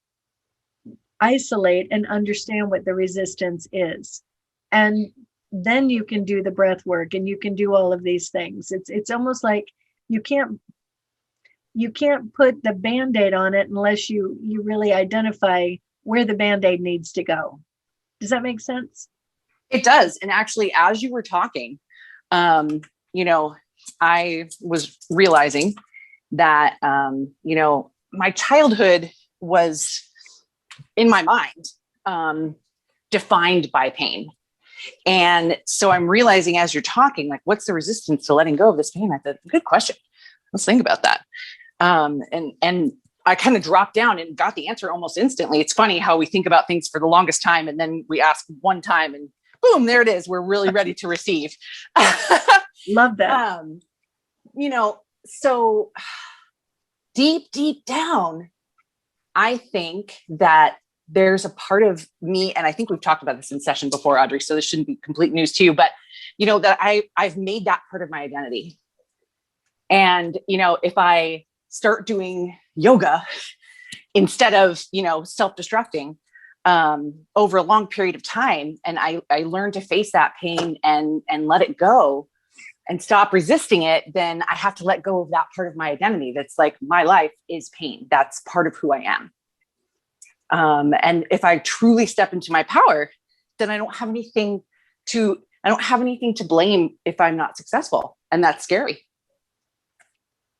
isolate and understand what the resistance is? And then you can do the breath work and you can do all of these things. It's almost like you can't put the Band-Aid on it unless you really identify where the Band-Aid needs to go. Does that make sense? It does. And actually, as you were talking, I was realizing that, my childhood was in my mind, defined by pain. And so I'm realizing as you're talking, like, what's the resistance to letting go of this pain? I said, good question. Let's think about that. And I kind of dropped down and got the answer almost instantly. It's funny how we think about things for the longest time. And then we ask one time and boom, there it is. We're really ready to receive. Love that. So deep down, I think that there's a part of me, and I think we've talked about this in session before, Audrey, so this shouldn't be complete news to you, but that I've made that part of my identity. And, if I start doing yoga instead of, self-destructing over a long period of time, and I learn to face that pain and let it go and stop resisting it, then I have to let go of that part of my identity. That's like, my life is pain. That's part of who I am. And if I truly step into my power, then I don't have anything to blame if I'm not successful. And that's scary.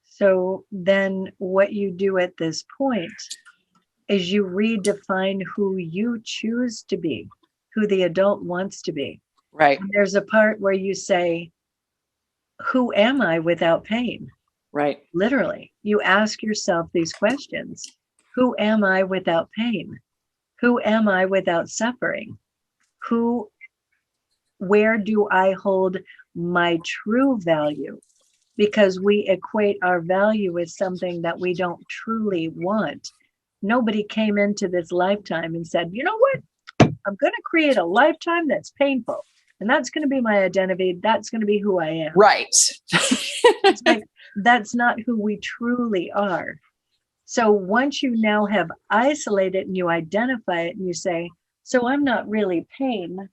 So then what you do at this point is you redefine who you choose to be, who the adult wants to be. Right. And there's a part where you say, who am I without pain? Right. Literally, you ask yourself these questions. Who am I without pain? Who am I without suffering? Where do I hold my true value? Because we equate our value with something that we don't truly want. Nobody came into this lifetime and said, you know what? I'm going to create a lifetime that's painful. And that's going to be my identity. That's going to be who I am. Right. It's like, that's not who we truly are. So once you now have isolated and you identify it and you say, so I'm not really pain.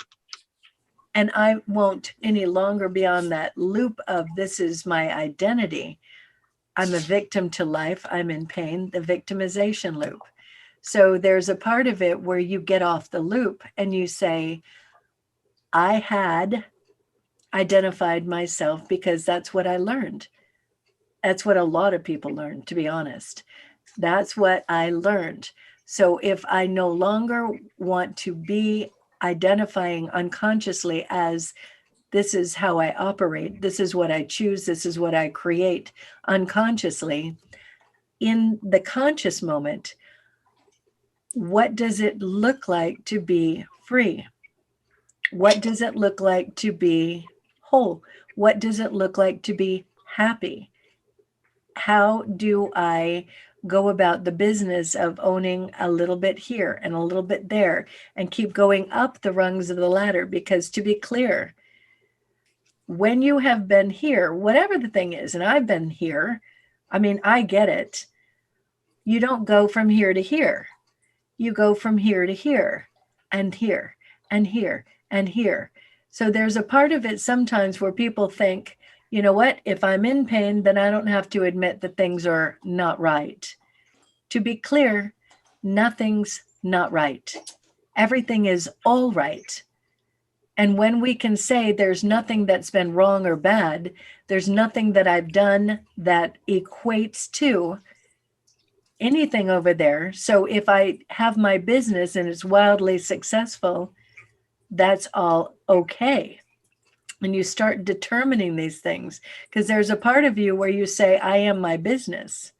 And I won't any longer be on that loop of this is my identity. I'm a victim to life. I'm in pain, the victimization loop. So there's a part of it where you get off the loop and you say, I had identified myself because that's what I learned. That's what a lot of people learn, to be honest. That's what I learned. So if I no longer want to be identifying unconsciously as this is how I operate, this is what I choose, this is what I create unconsciously, in the conscious moment, what does it look like to be free? What does it look like to be whole? What does it look like to be happy? How do I go about the business of owning a little bit here and a little bit there and keep going up the rungs of the ladder? Because to be clear, when you have been here, whatever the thing is, and I've been here, I mean, I get it. You don't go from here to here. You go from here to here and here and here and here. So there's a part of it sometimes where people think, you know what, if I'm in pain, then I don't have to admit that things are not right. To be clear, nothing's not right. Everything is all right. And when we can say there's nothing that's been wrong or bad, there's nothing that I've done that equates to anything over there. So if I have my business and it's wildly successful, that's all okay. And you start determining these things because there's a part of you where you say, I am my business.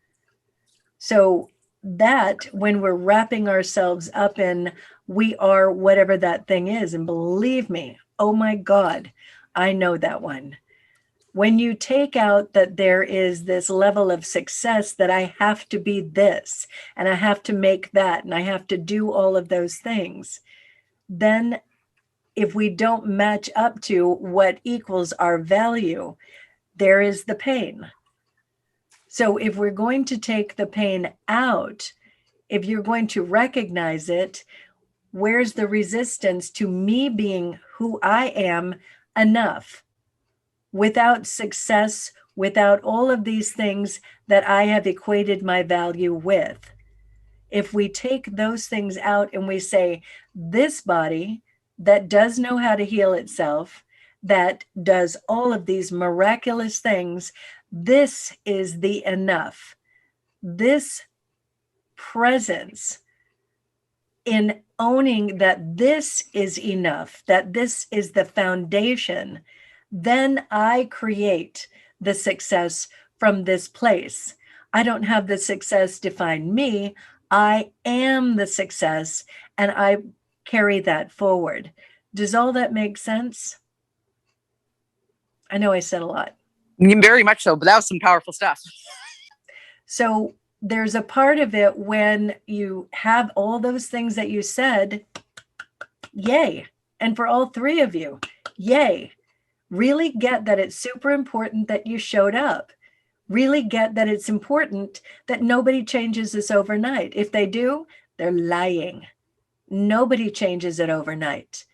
So that when we're wrapping ourselves up in we are whatever that thing is, and believe me, oh my God, I know that one. When you take out that there is this level of success that I have to be this and I have to make that and I have to do all of those things, then if we don't match up to what equals our value, there is the pain. So if we're going to take the pain out, if you're going to recognize it, where's the resistance to me being who I am enough without success, without all of these things that I have equated my value with? If we take those things out and we say, this body that does know how to heal itself, that does all of these miraculous things, this is the enough. This presence in owning that this is enough, that this is the foundation, then I create the success from this place. I don't have the success define me. I am the success, and I carry that forward. Does all that make sense? I know I said a lot. Very much so, but that was some powerful stuff. So there's a part of it when you have all those things that you said, yay. And for all three of you, yay. Really get that it's super important that you showed up. Really get that it's important that nobody changes this overnight. If they do, they're lying. Nobody changes it overnight.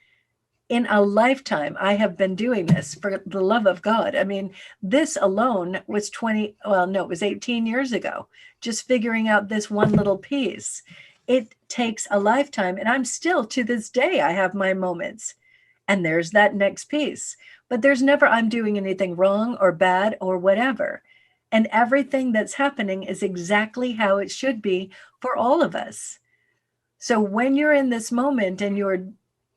In a lifetime, I have been doing this, for the love of God. I mean, this alone was it was 18 years ago, just figuring out this one little piece. It takes a lifetime, and I'm still, to this day, I have my moments. And there's that next piece. But there's never I'm doing anything wrong or bad or whatever. And everything that's happening is exactly how it should be for all of us. So when you're in this moment and you're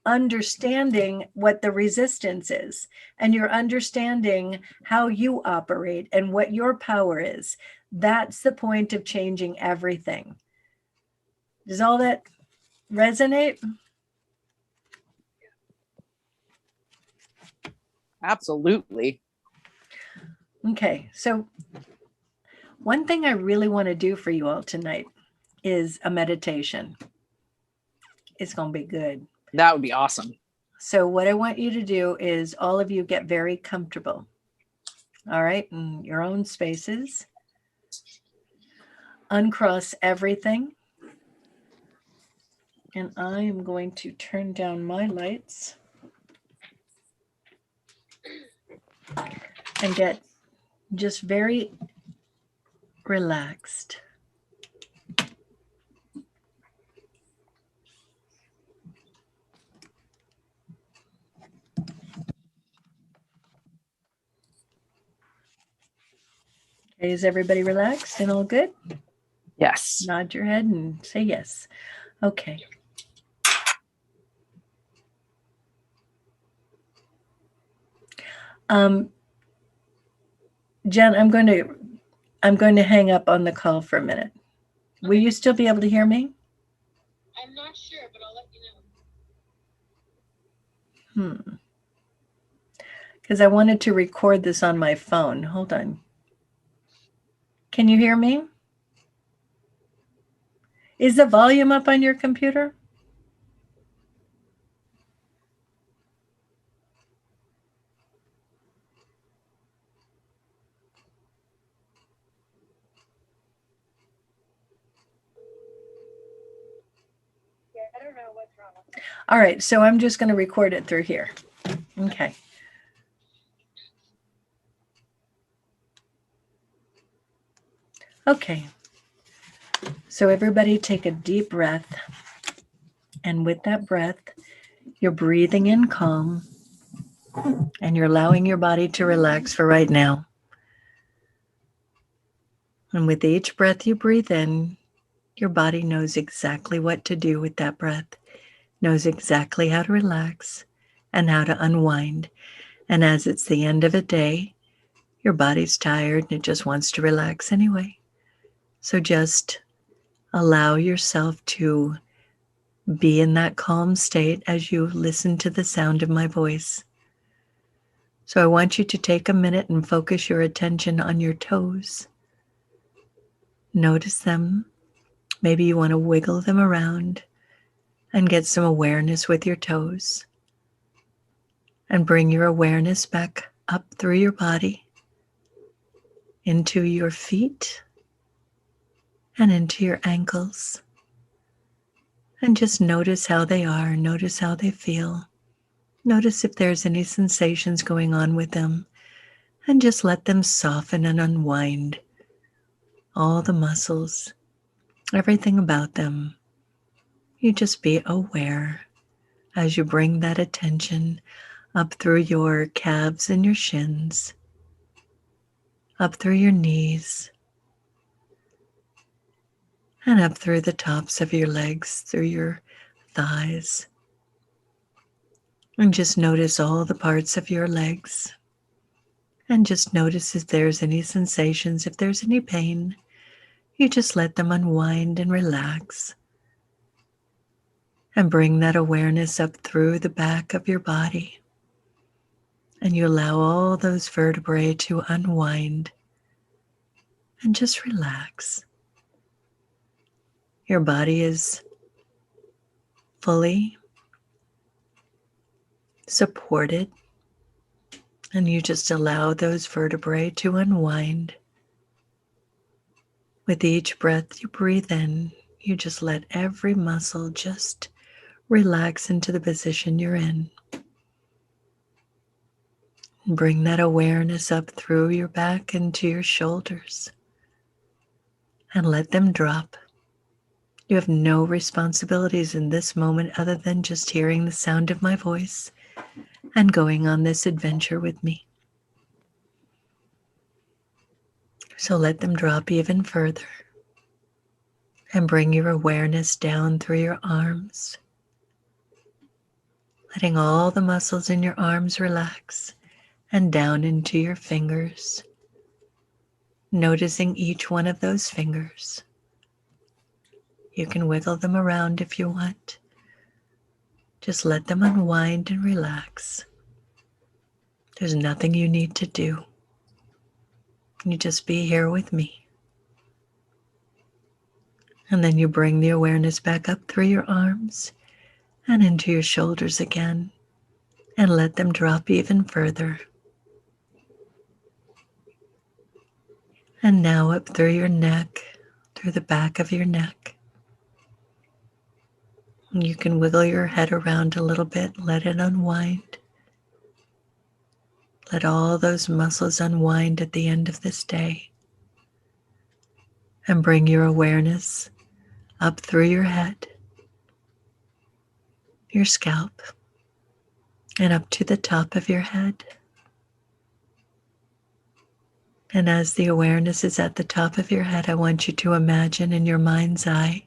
understanding what the resistance is, and you're understanding how you operate and what your power is, that's the point of changing everything. Does all that resonate? Absolutely. Okay, so one thing I really want to do for you all tonight is a meditation. It's going to be good. That would be awesome. So what I want you to do is all of you get very comfortable. All right, in your own spaces. Uncross everything. And I am going to turn down my lights. and get just very relaxed. Okay, is everybody relaxed and all good? Yes. Nod your head and say yes. Okay. Jen, I'm going to hang up on the call for a minute. Will you still be able to hear me? I'm not sure, but I'll let you know. Because I wanted to record this on my phone. Hold on. Can you hear me? Is the volume up on your computer? Yeah, I don't know what's wrong with it. All right, so I'm just going to record it through here. Okay. Okay. So everybody take a deep breath. And with that breath, you're breathing in calm and you're allowing your body to relax for right now. And with each breath you breathe in, your body knows exactly what to do with that breath, knows exactly how to relax and how to unwind. And as it's the end of a day, your body's tired and it just wants to relax anyway. So just allow yourself to be in that calm state as you listen to the sound of my voice. So I want you to take a minute and focus your attention on your toes. Notice them. Maybe you want to wiggle them around and get some awareness with your toes. And bring your awareness back up through your body, into your feet, and into your ankles. And just notice how they are, notice how they feel. Notice if there's any sensations going on with them, and just let them soften and unwind. All the muscles, everything about them. You just be aware as you bring that attention up through your calves and your shins, up through your knees, and up through the tops of your legs, through your thighs. And just notice all the parts of your legs. And just notice if there's any sensations, if there's any pain. You just let them unwind and relax. And bring that awareness up through the back of your body. And you allow all those vertebrae to unwind. And just relax. Your body is fully supported. And you just allow those vertebrae to unwind. With each breath you breathe in, you just let every muscle just relax into the position you're in. And bring that awareness up through your back into your shoulders. And let them drop. You have no responsibilities in this moment other than just hearing the sound of my voice and going on this adventure with me. So let them drop even further. And bring your awareness down through your arms. Letting all the muscles in your arms relax and down into your fingers. Noticing each one of those fingers. You can wiggle them around if you want. Just let them unwind and relax. There's nothing you need to do. You just be here with me. And then you bring the awareness back up through your arms and into your shoulders again. And let them drop even further. And now up through your neck, through the back of your neck. You can wiggle your head around a little bit, let it unwind. Let all those muscles unwind at the end of this day. And bring your awareness up through your head, your scalp, and up to the top of your head. And as the awareness is at the top of your head, I want you to imagine in your mind's eye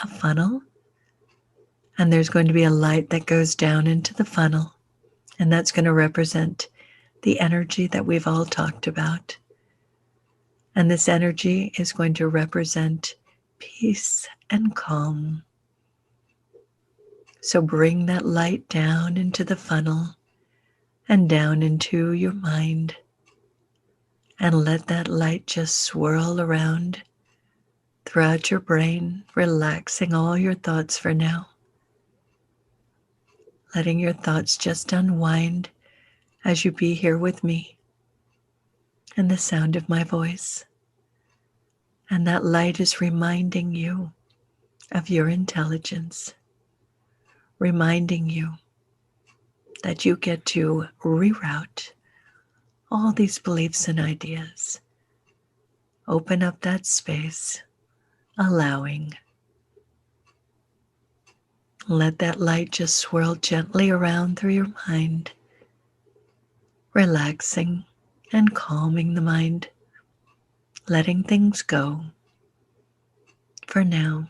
a funnel. And there's going to be a light that goes down into the funnel. And that's going to represent the energy that we've all talked about. And this energy is going to represent peace and calm. So bring that light down into the funnel and down into your mind. And let that light just swirl around throughout your brain, relaxing all your thoughts for now. Letting your thoughts just unwind as you be here with me and the sound of my voice. And that light is reminding you of your intelligence, reminding you that you get to reroute all these beliefs and ideas. Open up that space, allowing. Let that light just swirl gently around through your mind, relaxing and calming the mind, letting things go for now.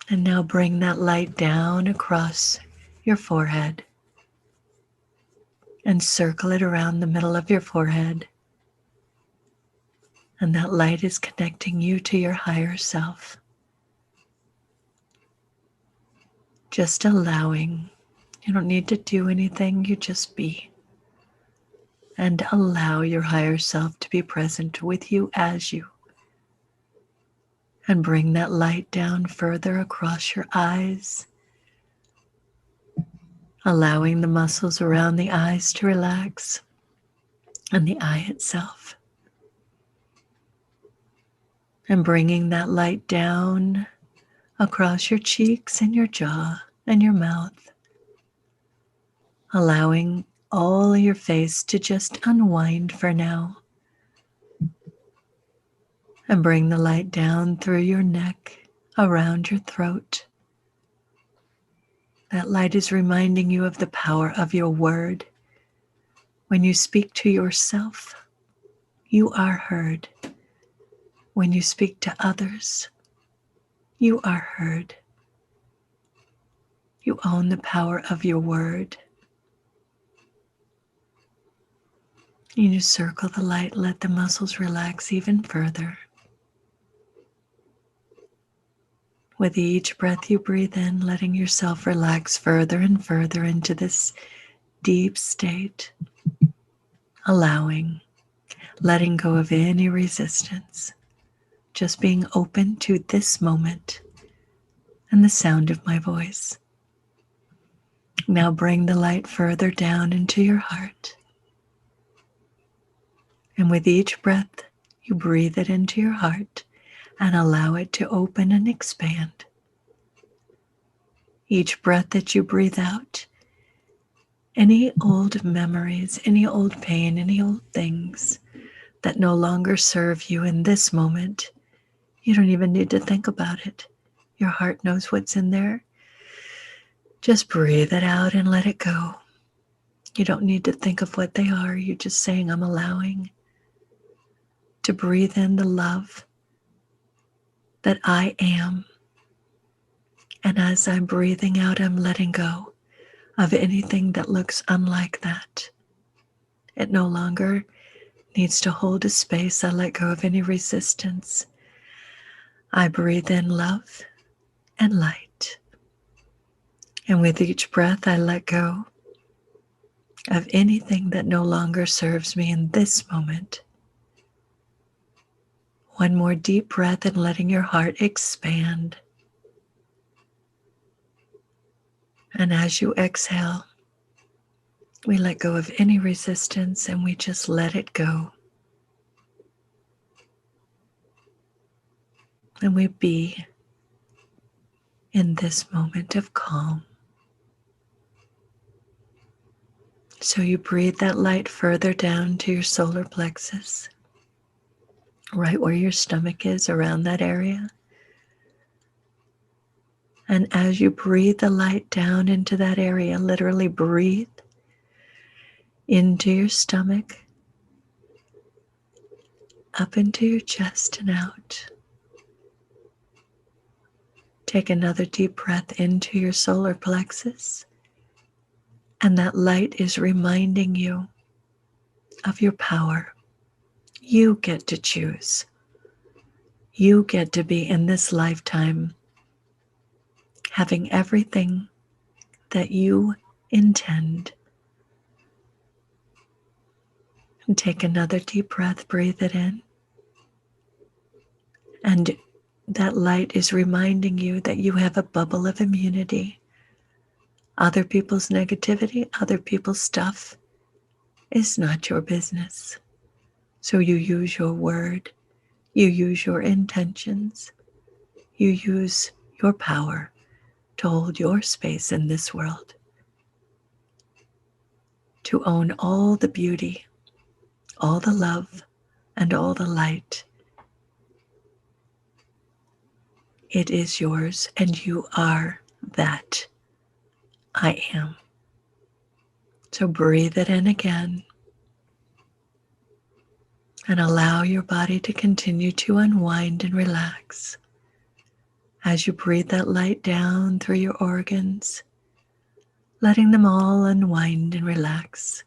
And now bring that light down across your forehead and circle it around the middle of your forehead. And that light is connecting you to your higher self. Just allowing. You don't need to do anything, you just be. And allow your higher self to be present with you as you. And bring that light down further across your eyes, allowing the muscles around the eyes to relax and the eye itself. And bringing that light down across your cheeks and your jaw and your mouth, allowing all your face to just unwind for now. And bring the light down through your neck, around your throat. That light is reminding you of the power of your word. When you speak to yourself, you are heard. When you speak to others, you are heard. You own the power of your word. You circle the light, let the muscles relax even further. With each breath you breathe in, letting yourself relax further and further into this deep state, allowing, letting go of any resistance, just being open to this moment and the sound of my voice. Now bring the light further down into your heart. And with each breath, you breathe it into your heart and allow it to open and expand. Each breath that you breathe out, any old memories, any old pain, any old things that no longer serve you in this moment, you don't even need to think about it. Your heart knows what's in there. Just breathe it out and let it go. You don't need to think of what they are. You're just saying, I'm allowing to breathe in the love that I am. And as I'm breathing out, I'm letting go of anything that looks unlike that. It no longer needs to hold a space. I let go of any resistance. I breathe in love and light. And with each breath, I let go of anything that no longer serves me in this moment. One more deep breath and letting your heart expand. And as you exhale, we let go of any resistance and we just let it go. And we be in this moment of calm. So you breathe that light further down to your solar plexus, right where your stomach is, around that area. And as you breathe the light down into that area, literally breathe into your stomach, up into your chest and out. Take another deep breath into your solar plexus, and that light is reminding you of your power. You get to choose. You get to be in this lifetime having everything that you intend. And take another deep breath, breathe it in. And that light is reminding you that you have a bubble of immunity. Other people's negativity, other people's stuff is not your business. So you use your word, you use your intentions, you use your power to hold your space in this world, to own all the beauty, all the love, and all the light. It is yours, and you are that I am. So breathe it in again and allow your body to continue to unwind and relax. As you breathe that light down through your organs, letting them all unwind and relax.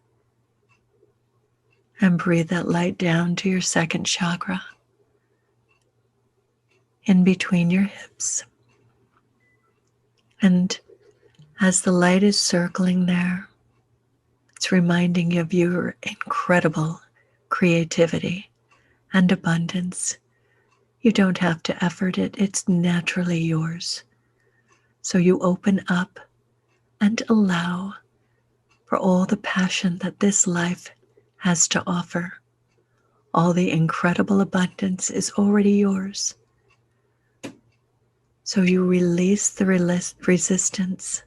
And breathe that light down to your second chakra, in between your hips. And as the light is circling there, it's reminding you of your incredible creativity and abundance. You don't have to effort it, it's naturally yours. So you open up and allow for all the passion that this life has to offer. All the incredible abundance is already yours. So you release the resistance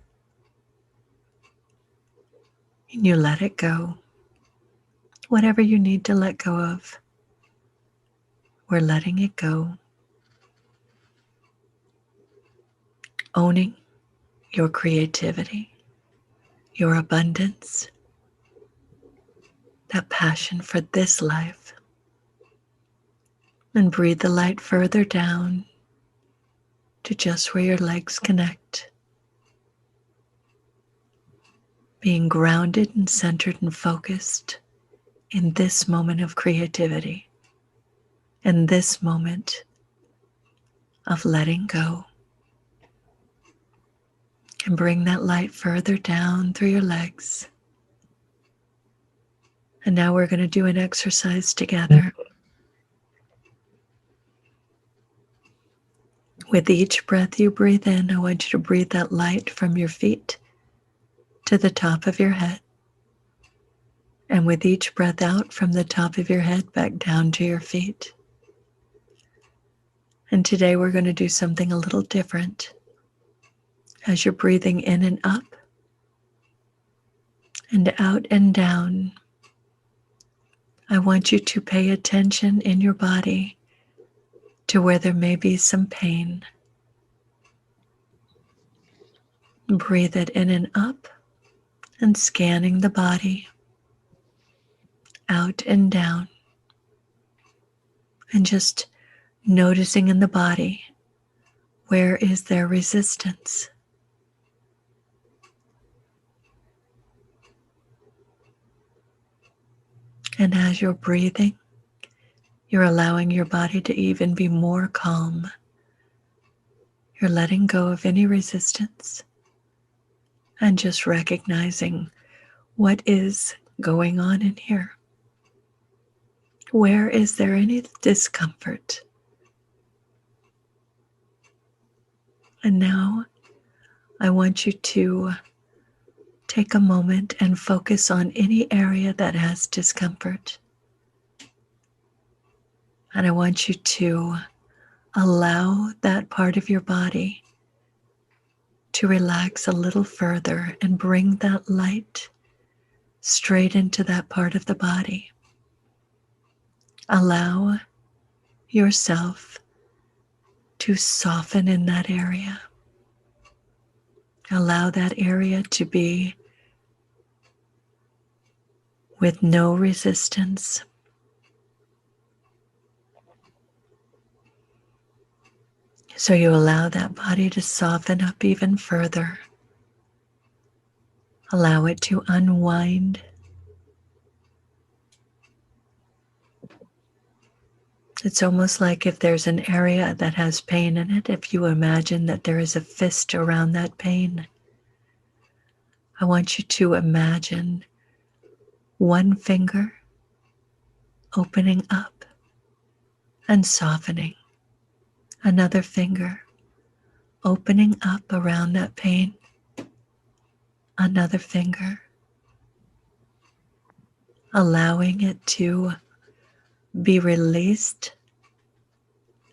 and you let it go. Whatever you need to let go of, we're letting it go. Owning your creativity, your abundance, that passion for this life. And breathe the light further down to just where your legs connect. Being grounded and centered and focused in this moment of creativity, in this moment of letting go. And bring that light further down through your legs. And now we're going to do an exercise together. With each breath you breathe in, I want you to breathe that light from your feet to the top of your head. And with each breath out from the top of your head back down to your feet. And today we're going to do something a little different. As you're breathing in and up and out and down, I want you to pay attention in your body to where there may be some pain. Breathe it in and up and scanning the body out and down. And just noticing in the body, where is there resistance? And as you're breathing, you're allowing your body to even be more calm. You're letting go of any resistance and just recognizing what is going on in here. Where is there any discomfort? And now I want you to take a moment and focus on any area that has discomfort. And I want you to allow that part of your body to relax a little further and bring that light straight into that part of the body. Allow yourself to soften in that area. Allow that area to be with no resistance. So you allow that body to soften up even further. Allow it to unwind. It's almost like if there's an area that has pain in it, if you imagine that there is a fist around that pain, I want you to imagine one finger opening up and softening, another finger opening up around that pain, another finger allowing it to be released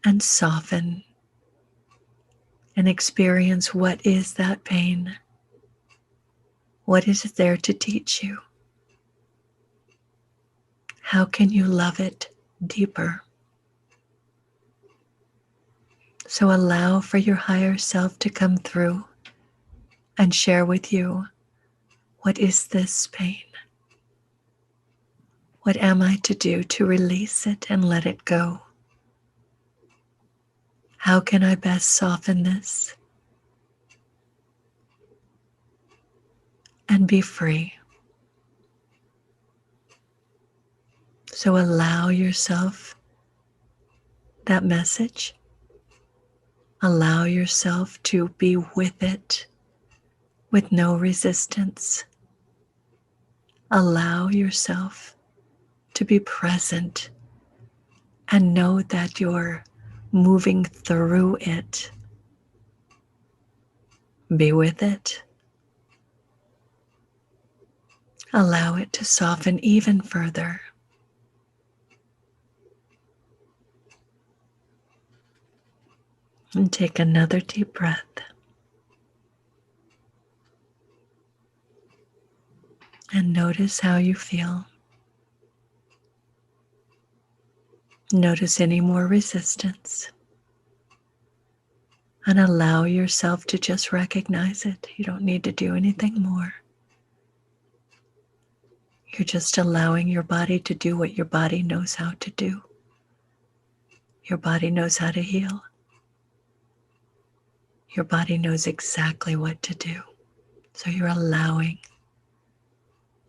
and soften and experience what is that pain. What is it there to teach you? How can you love it deeper? So allow for your higher self to come through and share with you, what is this pain? What am I to do to release it and let it go? How can I best soften this and be free? So allow yourself that message. Allow yourself to be with it with no resistance. Allow yourself to be present and know that you're moving through it. Be with it. Allow it to soften even further. And take another deep breath. And notice how you feel. Notice any more resistance. And allow yourself to just recognize it. You don't need to do anything more. You're just allowing your body to do what your body knows how to do. Your body knows how to heal. Your body knows exactly what to do. So you're allowing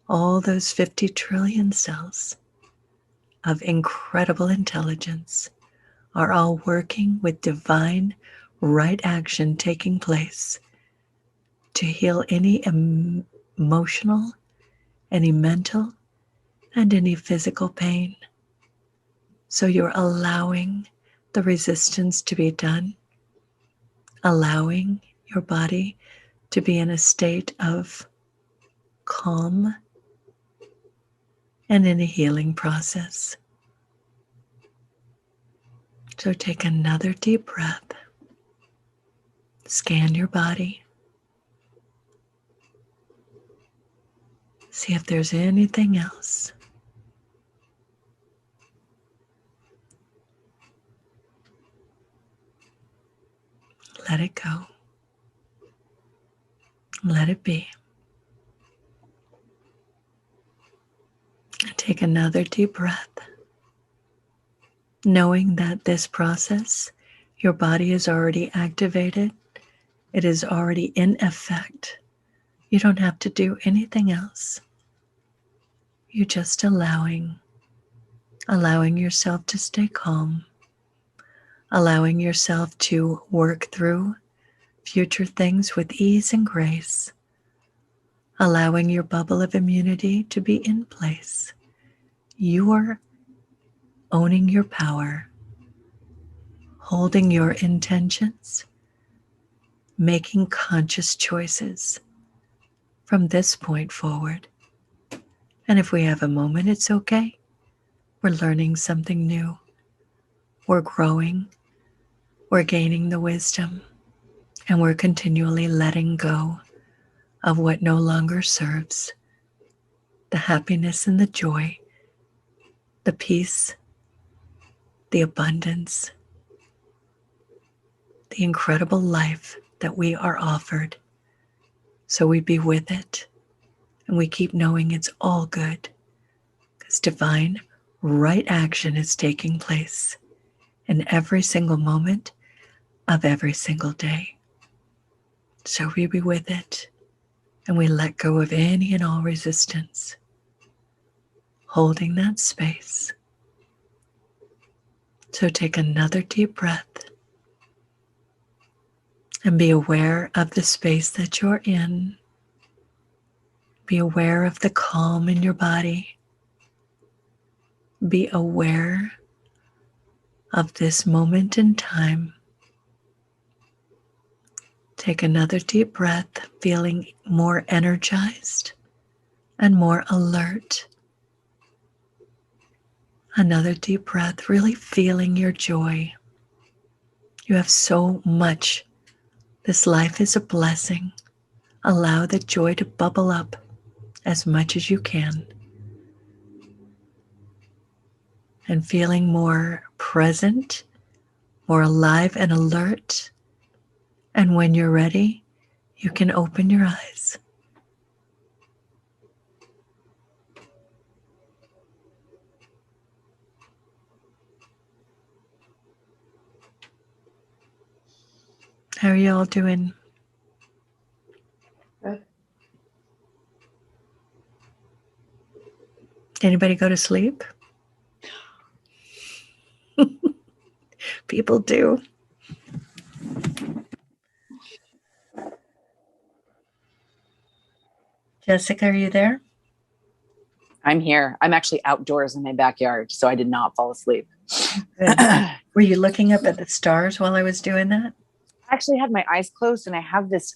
all those 50 trillion cells of incredible intelligence are all working with divine right action taking place to heal any emotional, any mental, and any physical pain. So you're allowing the resistance to be done, allowing your body to be in a state of calm and in a healing process. So take another deep breath. Scan your body. See if there's anything else. Let it go. Let it be. Take another deep breath. Knowing that this process, your body is already activated. It is already in effect. You don't have to do anything else. You're just allowing yourself to stay calm, allowing yourself to work through future things with ease and grace, allowing your bubble of immunity to be in place. You're owning your power, holding your intentions, making conscious choices from this point forward. And if we have a moment, it's okay. We're learning something new. We're growing. We're gaining the wisdom. And we're continually letting go of what no longer serves. the happiness and the joy, the peace, the abundance, the incredible life that we are offered. So we be with it, and we keep knowing it's all good, because divine right action is taking place in every single moment of every single day. So we be with it, and we let go of any and all resistance, holding that space. So take another deep breath and be aware of the space that you're in. Be aware of the calm in your body. Be aware of this moment in time. Take another deep breath, feeling more energized and more alert. Another deep breath, really feeling your joy. You have so much. This life is a blessing. Allow the joy to bubble up as much as you can. And feeling more present, more alive and alert. And when you're ready, you can open your eyes. How are you all doing? Good. Anybody go to sleep? People do. Jessica, are you there? I'm here. I'm actually outdoors in my backyard, so I did not fall asleep. Good. Were you looking up at the stars while I was doing that? I actually had my eyes closed, and I have this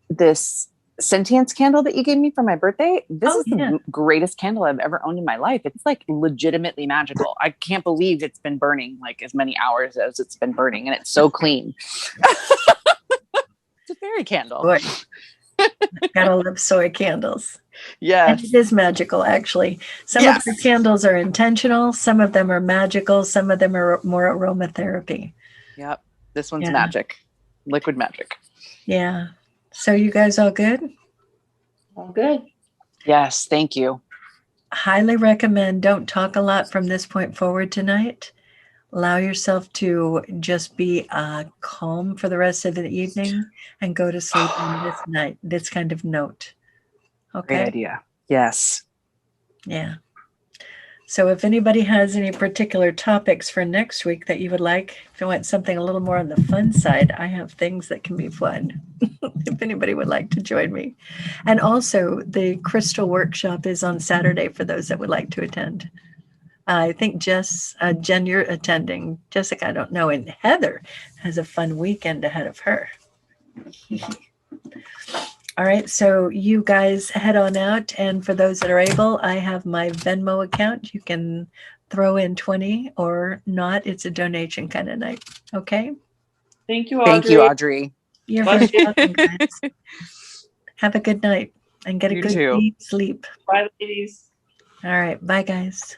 this sentience candle that you gave me for my birthday. This is the greatest candle I've ever owned in my life. It's like legitimately magical. I can't believe it's been burning like as many hours as it's been burning, and it's so clean. It's a fairy candle. Boy, gotta love soy candles. Yes. And it is magical, actually. Some of the candles are intentional. Some of them are magical. Some of them are more aromatherapy. Yep. This one's magic. Liquid magic. Yeah. So you guys all good? All good. Yes. Thank you. Highly recommend don't talk a lot from this point forward tonight. Allow yourself to just be calm for the rest of the evening and go to sleep on this night, this kind of note. Okay. Great idea. Yes. Yeah. So if anybody has any particular topics for next week that you would like, if you want something a little more on the fun side, I have things that can be fun. If anybody would like to join me. And also the crystal workshop is on Saturday for those that would like to attend. I think Jen, you're attending. Jessica, I don't know. And Heather has a fun weekend ahead of her. All right, so you guys head on out. And for those that are able, I have my Venmo account. You can throw in 20 or not. It's a donation kind of night. Okay? Thank you, Audrey. Thank you, Audrey. You're very welcome, guys. Have a good night and get a good deep sleep. Bye, ladies. All right. Bye, guys.